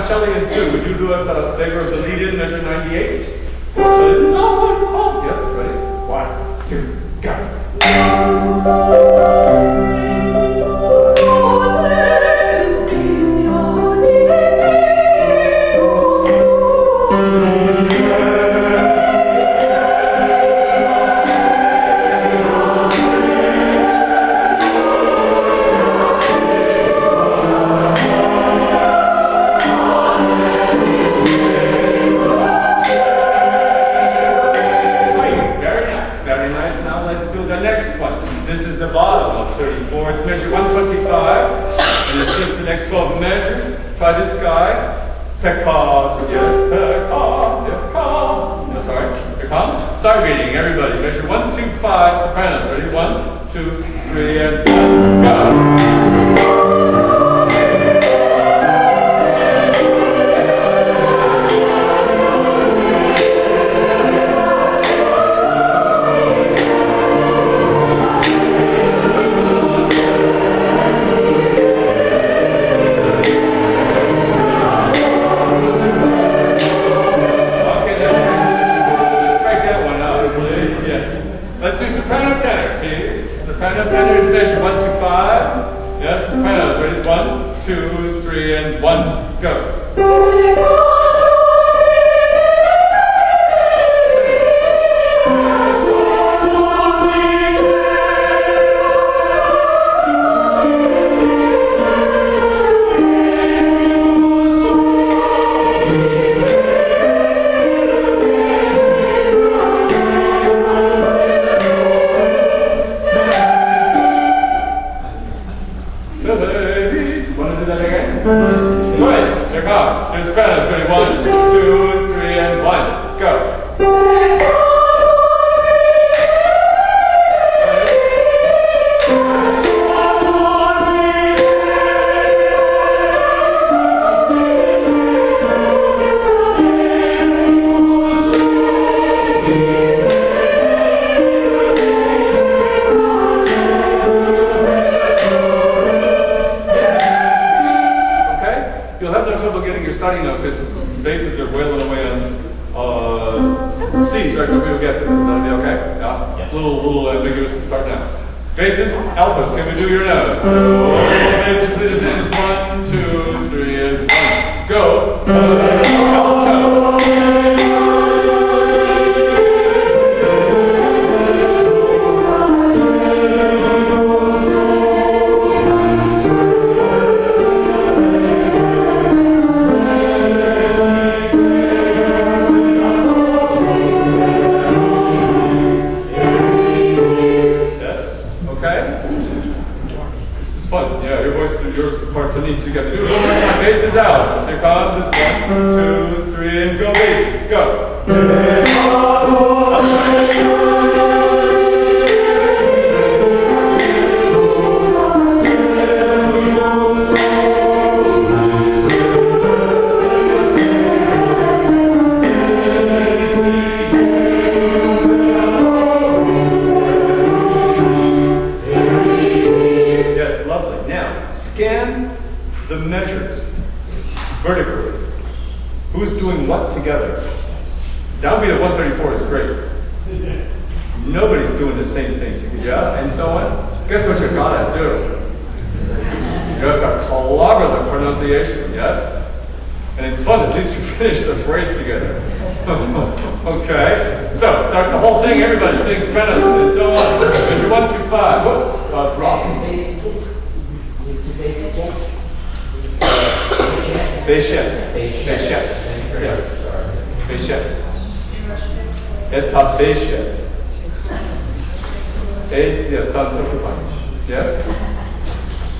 [SPEAKER 1] Shelley and Sue, would you do us a favor of the lead-in, measure 98? Shelley, no, wonderful. Yes, ready? 1, 2, go. Try this guy. Peccato, yes, peccato, peccato. No, sorry, peccato. Side reading, everybody. Measure 1, 2, 5, sopranos. Ready? 1, 2, 3, and 1, go. Soprano tenor is measure 1, 2, 5. Yes, sopranos. Ready? 1, 2, 3, and 1. Go. Sopranos, ready? 1, 2, 3, and 1. Go. Starting note, because basses are wailing away on C's, right? We'll get this. That'll be okay? Yeah? Yes. A little ambiguous to start now. Basses, altos, can we do your notes? So, basses, lead us in. It's 1, 2, 3, and 1. Go. Alto. Your parts are neat together. Do it one more time. Basses out. Just here comes. It's 1, 2, 3, and go basses. Go. is doing what together? Downbeat of 134 is great. Nobody's doing the same thing together, yeah? And so on. Guess what you gotta do? You have to clobber the pronunciation, yes? And it's fun, at least you finish the phrase together. Okay, so start the whole thing, everybody sing sopranos and so on. Measure 1, 2, 5. Whoops, wrong. Béchette. Béchette. Yes. Béchette. Eta béchette. Yes, sounds okay, fine. Yes?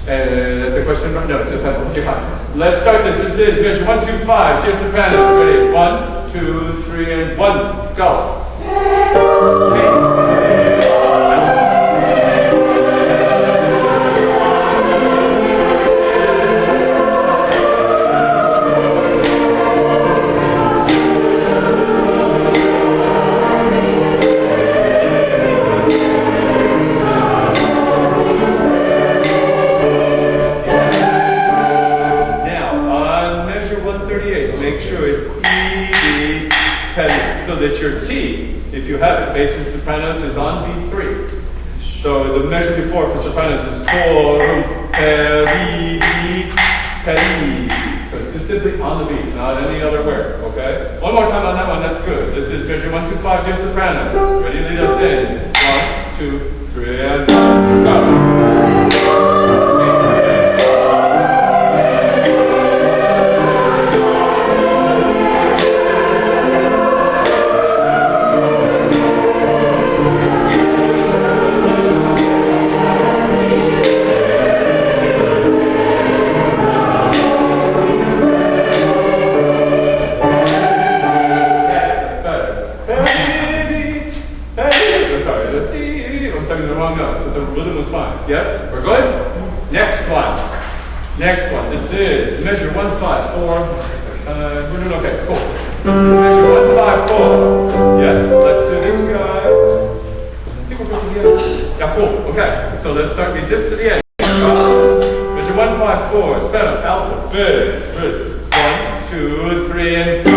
[SPEAKER 1] That's a question? No, it's a pencil. Okay, fine. Let's start this. This is measure 1, 2, 5. Just sopranos. Ready? It's 1, 2, 3, and 1. Go. That your T, if you have it, bass sopranos is on B3. So the measure before for sopranos is torum, peri, peri. So it's just simply on the beat, not any other word, okay? One more time on that one, that's good. This is measure 1, 2, 5, just sopranos. Ready, lead us in. 1, 2, 3, and 1, go. Yes? We're good? Next one. Next one. This is measure 1, 5, 4. We're doing okay. Cool. This is measure 1, 5, 4. Yes? Let's do this guy. I think we're going to the end. Yeah, cool. Okay. So let's start with this to the end. Measure 1, 5, 4. Spell alto. Bass. 1, 2, 3, and go.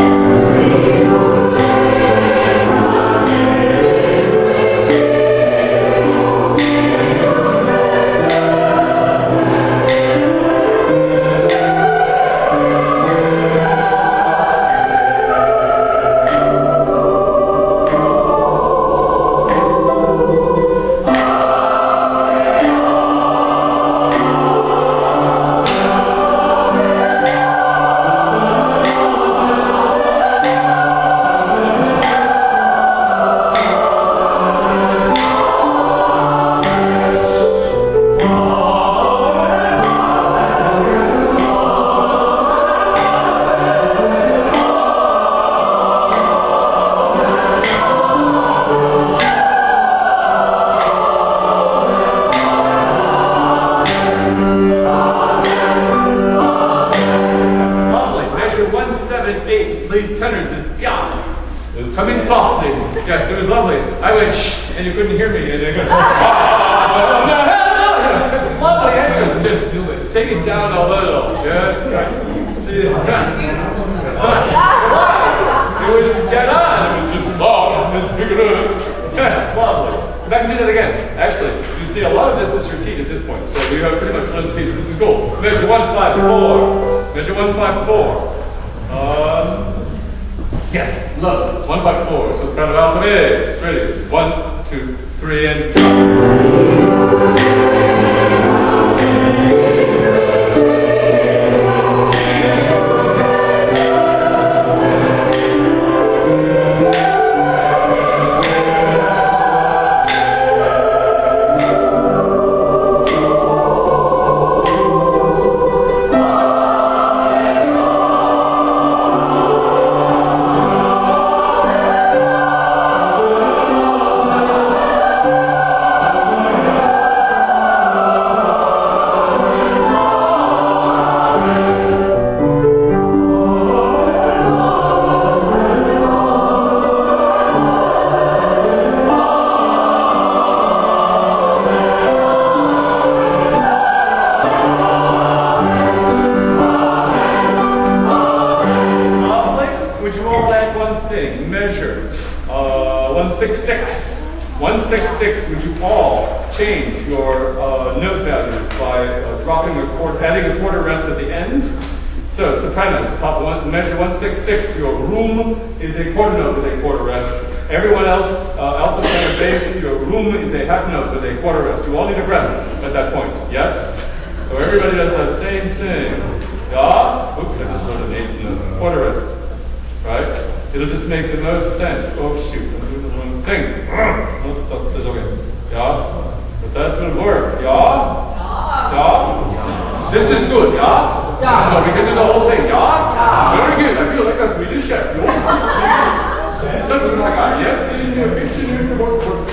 [SPEAKER 1] Please, tenors, it's yeah. Come in softly. Yes, it was lovely. I went shh, and you couldn't hear me. And they go, it's lovely entrance. Just do it. Take it down a little. Yes. See it? It was dead on. It was just long. It was vigorous. Yes, lovely. Go back and do that again. Actually, you see a lot of this is repeat at this point. So we have pretty much learned the piece. This is cool. Measure 1, 5, 4. Measure 1, 5, 4. Yes, love it. 1, 5, 4. So it's kind of alto is. Ready? It's 1, 2, 3, and go. would you all add one thing? Measure 166. 166, would you all change your note values by dropping a quarter, adding a quarter rest at the end? So, sopranos, top one, measure 166, your room is a quarter note with a quarter rest. Everyone else, alto, tenor, bass, your room is a half note with a quarter rest. You all need a breath at that point, yes? So everybody does the same thing. Yeah? Oops, I just wrote an eighth note, quarter rest, right? It'll just make the most sense. Oh shoot, I'm doing the wrong thing. Oh, that's okay. Yeah? But that's gonna work. Yeah? Yeah? This is good, yeah? Yeah. So we can do the whole thing, yeah? Yeah. Very good. I feel like a Swedish chef. Such a guy. Yes,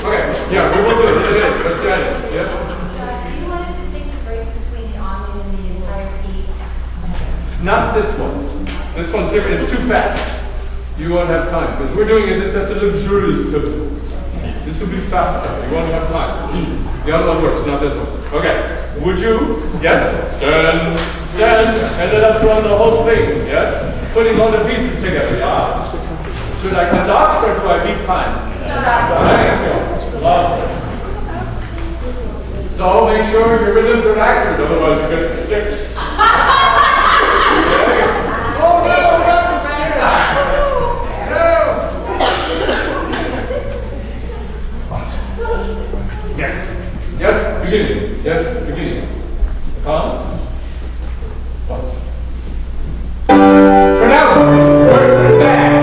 [SPEAKER 1] okay. Yeah, we will do it. But Janet, yes?
[SPEAKER 5] Do you want us to take the breaks between the Olin and the entire piece?
[SPEAKER 1] Not this one. This one's different. It's too fast. You won't have time because we're doing this at the luxurious tempo. This will be faster. You won't have time. The other one works, not this one. Okay. Would you? Yes? Stand, and let us run the whole thing. Yes? Putting all the pieces together. Yeah? Should I conduct or do I beat time? Thank you. Lovely. So make sure your rhythms are accurate, otherwise you're going to sticks. Oh no, Yes. Yes, beginning. Yes, beginning. Come. For now, we're back.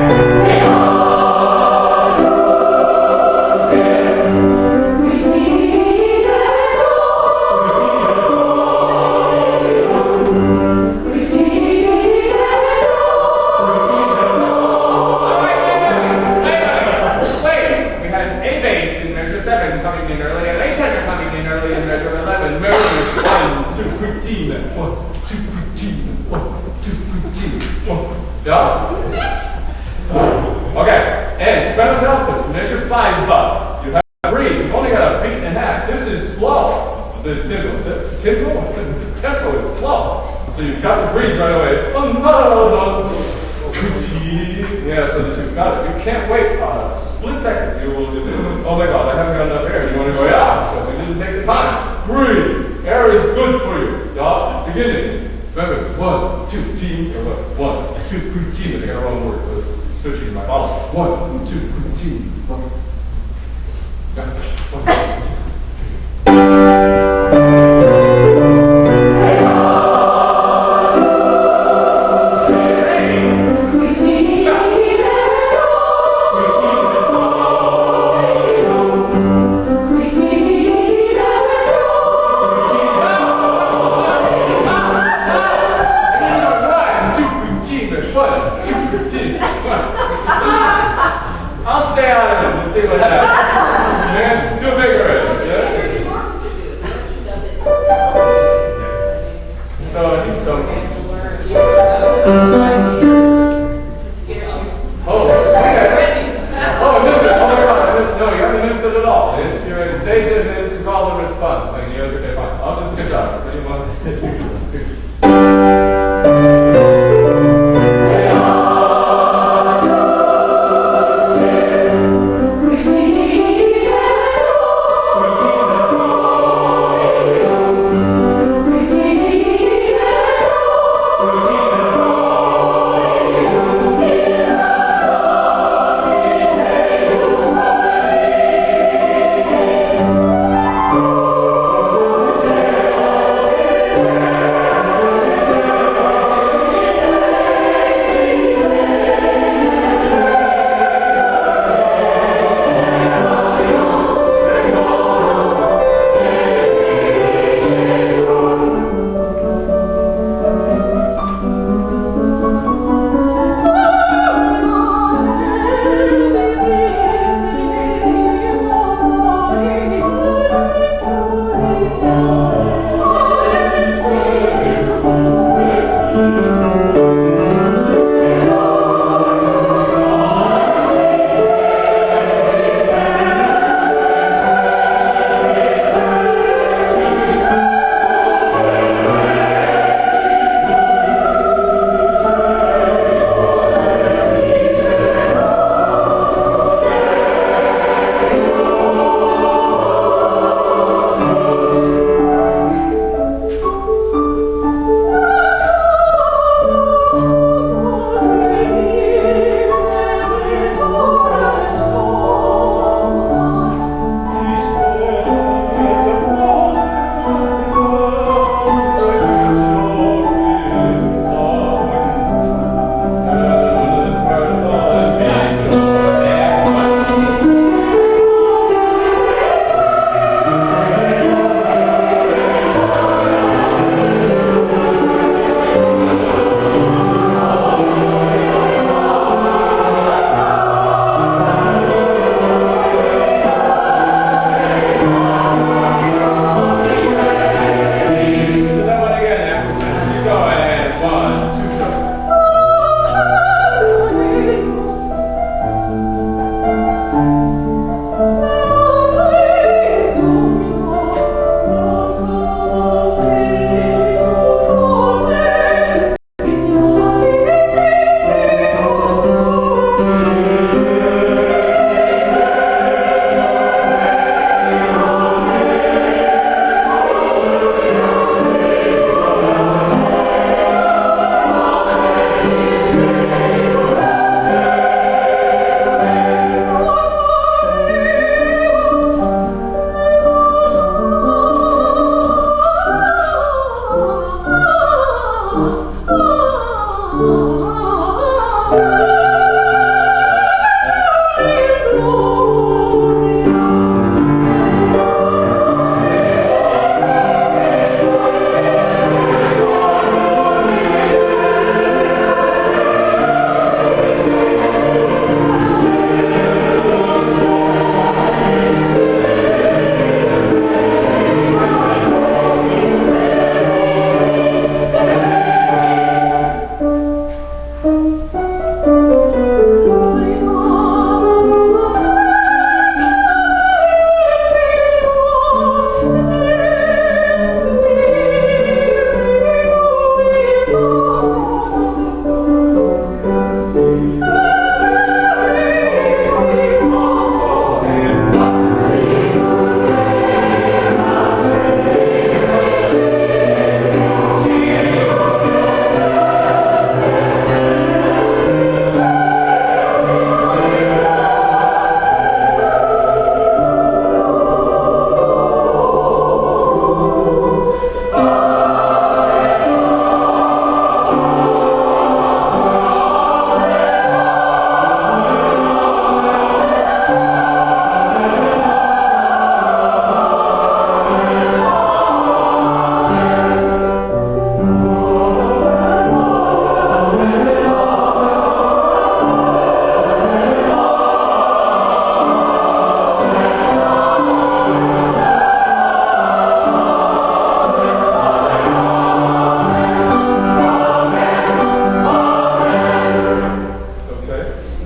[SPEAKER 1] Okay, and sopranos altos, measure 5 up. You have to breathe. You've only got a beat and a half. This is slow. This tempo is slow. So you've got to breathe right away. Yeah, so that you've got it. You can't wait a split second. You will do, oh my God, I haven't got enough air. You want to go, yeah, so you didn't take the time. Breathe. Air is good for you. Yeah, beginning. Remember, it's 1, 2, team, or what? 1, 2, team. I got a wrong word. I was switching in my bottle. 1, 2, team. 1. I'll stay out of it. We'll see what happens. It's too vigorous. Yeah? Oh, okay. Oh, I missed it. Oh my God, I missed it. No, you haven't missed it at all. It's they did it's called a response thing. You guys, okay, fine. I'll just conduct. Anyone?
[SPEAKER 5] Christine.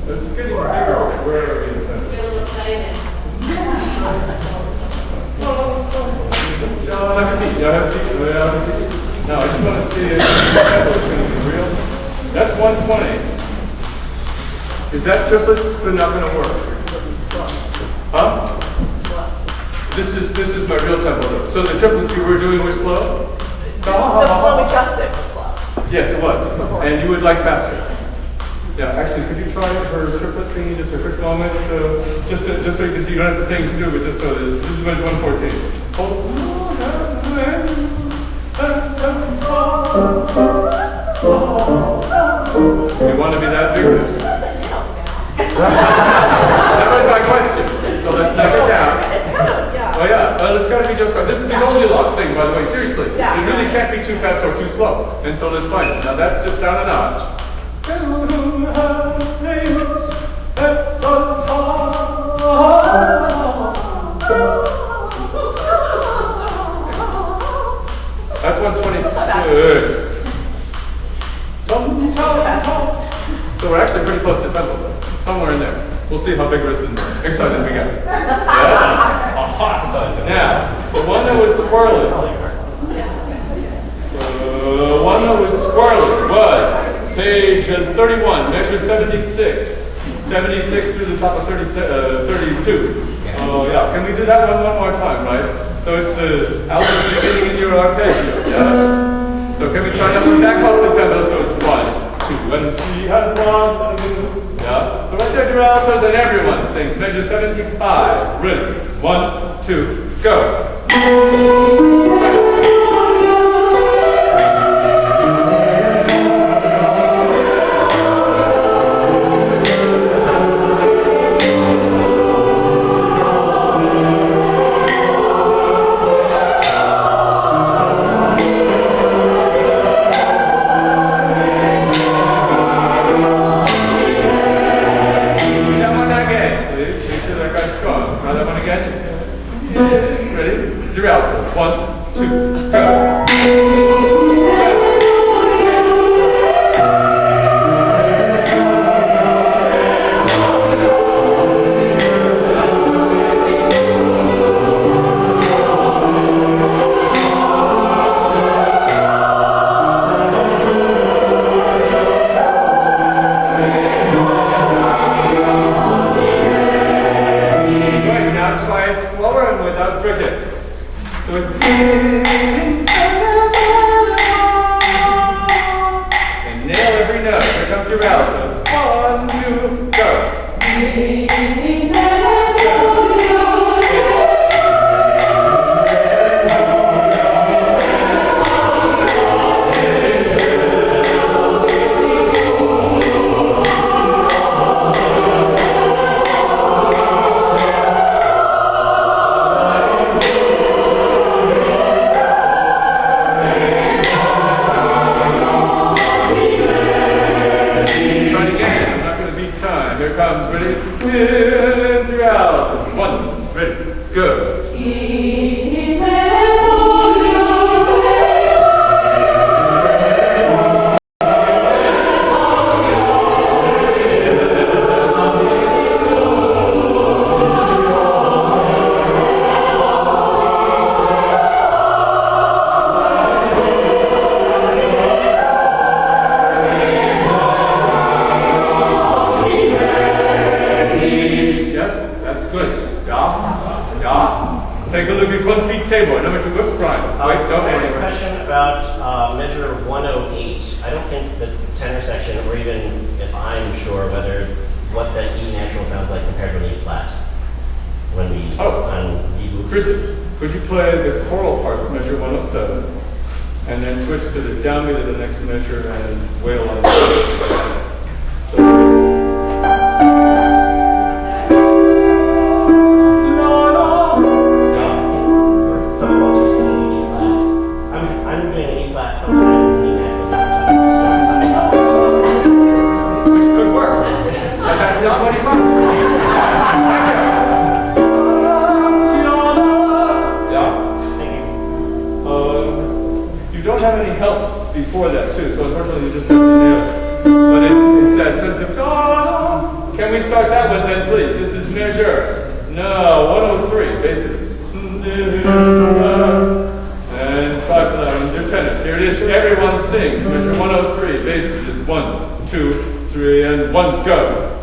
[SPEAKER 1] It's getting bigger. Where are we?
[SPEAKER 4] Feel excited.
[SPEAKER 1] Have a seat. Have a seat. Have a seat. Now, I just want to see if the tempo is going to be real. That's 120. Is that triplets not going to work? Huh? This is my real tempo though. So the triplets you were doing were slow?
[SPEAKER 6] The flow adjusted was slow.
[SPEAKER 1] Yes, it was. And you would like faster. Yeah, actually, could you try it for a triplet thingy just a quick moment? So just so you can see, you don't have to sing through, but just so it is. This is measure 114. Hold. You want to be that vigorous? That was my question. So let's knock it down.
[SPEAKER 6] It's kind of, yeah.
[SPEAKER 1] Oh yeah, it's got to be just right. This is the Goldilocks thing, by the way. Seriously,
[SPEAKER 6] Yeah.
[SPEAKER 1] it really can't be too fast or too slow. And so let's find it. Now that's just down a notch. That's 126. So we're actually pretty close to tempo, somewhere in there. We'll see how vigorous and excited we get. Yes? Now, the one that was swirling. The one that was swirling was page 31, measure 76. 76 through the top of 32. Oh yeah, can we do that one more time, right? So it's the album beginning in your arpeggio, yes? So can we try that one back off the tempo so it's 1, 2, and 3, and 1, yeah? So right there, your altos, and everyone sings measure 75. Ready? 1, 2, go. Could you play the choral parts, measure 107, and then switch to the downbeat of the next measure and wail on the so
[SPEAKER 7] Some of us are singing E flat. I'm doing an E flat sometimes in E natural.
[SPEAKER 1] which could work. But that's not what he wants. You don't have any helps before that too, so unfortunately you just have to nail it. But it's Can we start that one then, please? This is measure. No, 103, bases. And try for that one. Your tenors. Here it is. Everyone sings. Measure 103, bases. It's 1, 2, 3, and 1, go.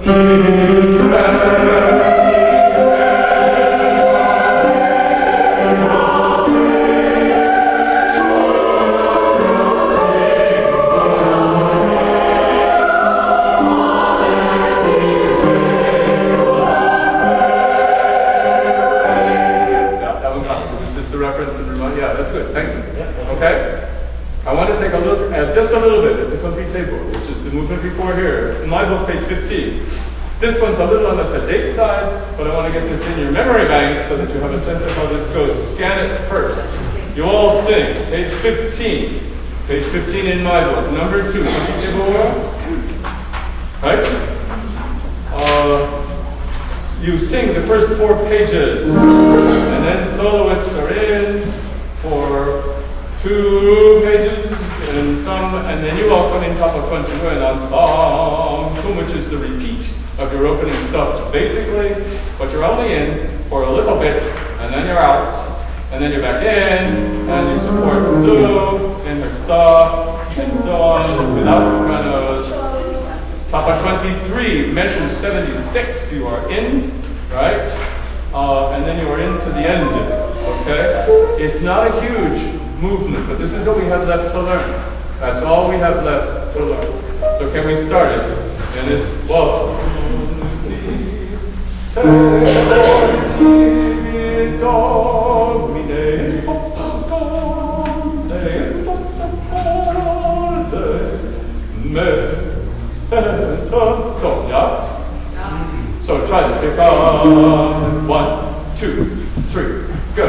[SPEAKER 1] Okay? I want to take a look at just a little bit at the complete table, which is the movement before here. In my book, page 15. This one's a little on the sedate side, but I want to get this in your memory bank so that you have a sense of how this goes. Scan it first. You all sing. Page 15. Page 15 in my book. Number 2. Complete table. Right? You sing the first 4 pages, and then soloists are in for 2 pages and some, and then you all come in top of 21 on song 2, which is the repeat of your opening stuff, basically, but you're only in for a little bit, and then you're out, and then you're back in, and you support Sue and her stuff, and so on, without sopranos. Top of 23, measure 76, you are in, right? And then you are into the end, okay? It's not a huge movement, but this is what we have left to learn. That's all we have left to learn. So can we start it? And it's 1, 2, so, yeah? So try this. Here comes. It's 1, 2, 3, go.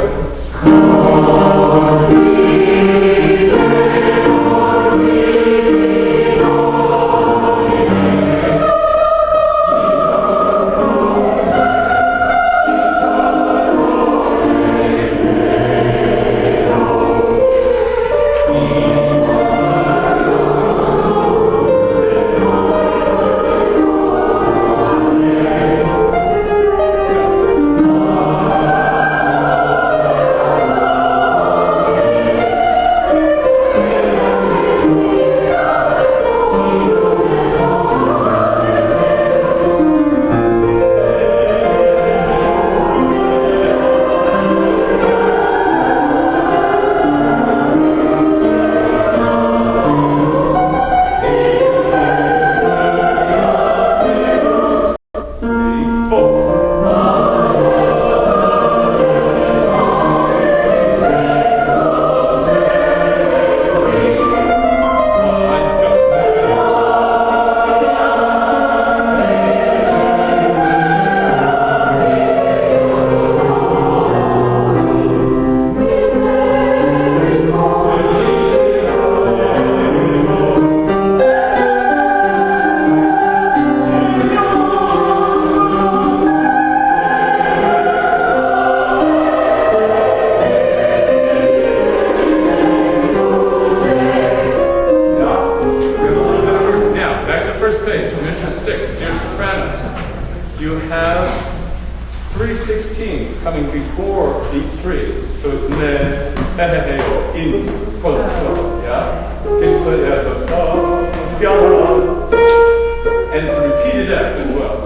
[SPEAKER 1] And it's a repeated F as well.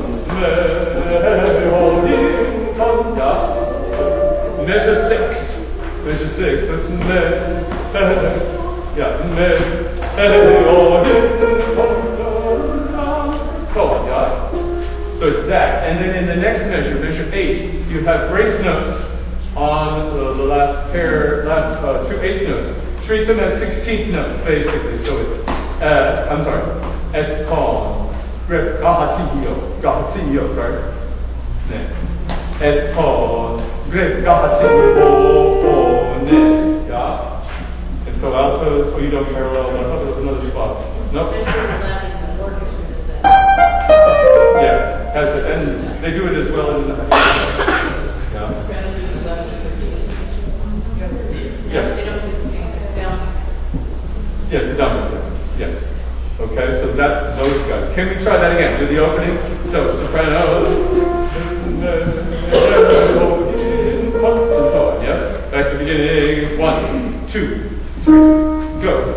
[SPEAKER 1] Measure 6. Measure 6. So it's so on, yeah? So it's that. And then in the next measure, measure 8, you have brace notes on the last pair, two eighth notes. Treat them as 16th notes, basically. So it's, I'm sorry, et con, grip, gahatio, sorry. Et con, grip, gahatio, nes, yeah? And so altos, oh, you don't parallel, I thought there was another spot. Nope. Yes, has it, and they do it as well in the, yeah. Yes. Yes, the down is yes. Okay, so that's those guys. Can we try that again? Do the opening. So sopranos. Yes? Back to the beginning. It's 1, 2, 3, go.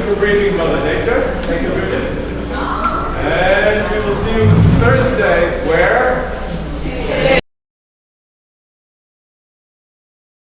[SPEAKER 1] for bringing Mother Nature. Thank you, Bridget. And we'll see you Thursday. Where?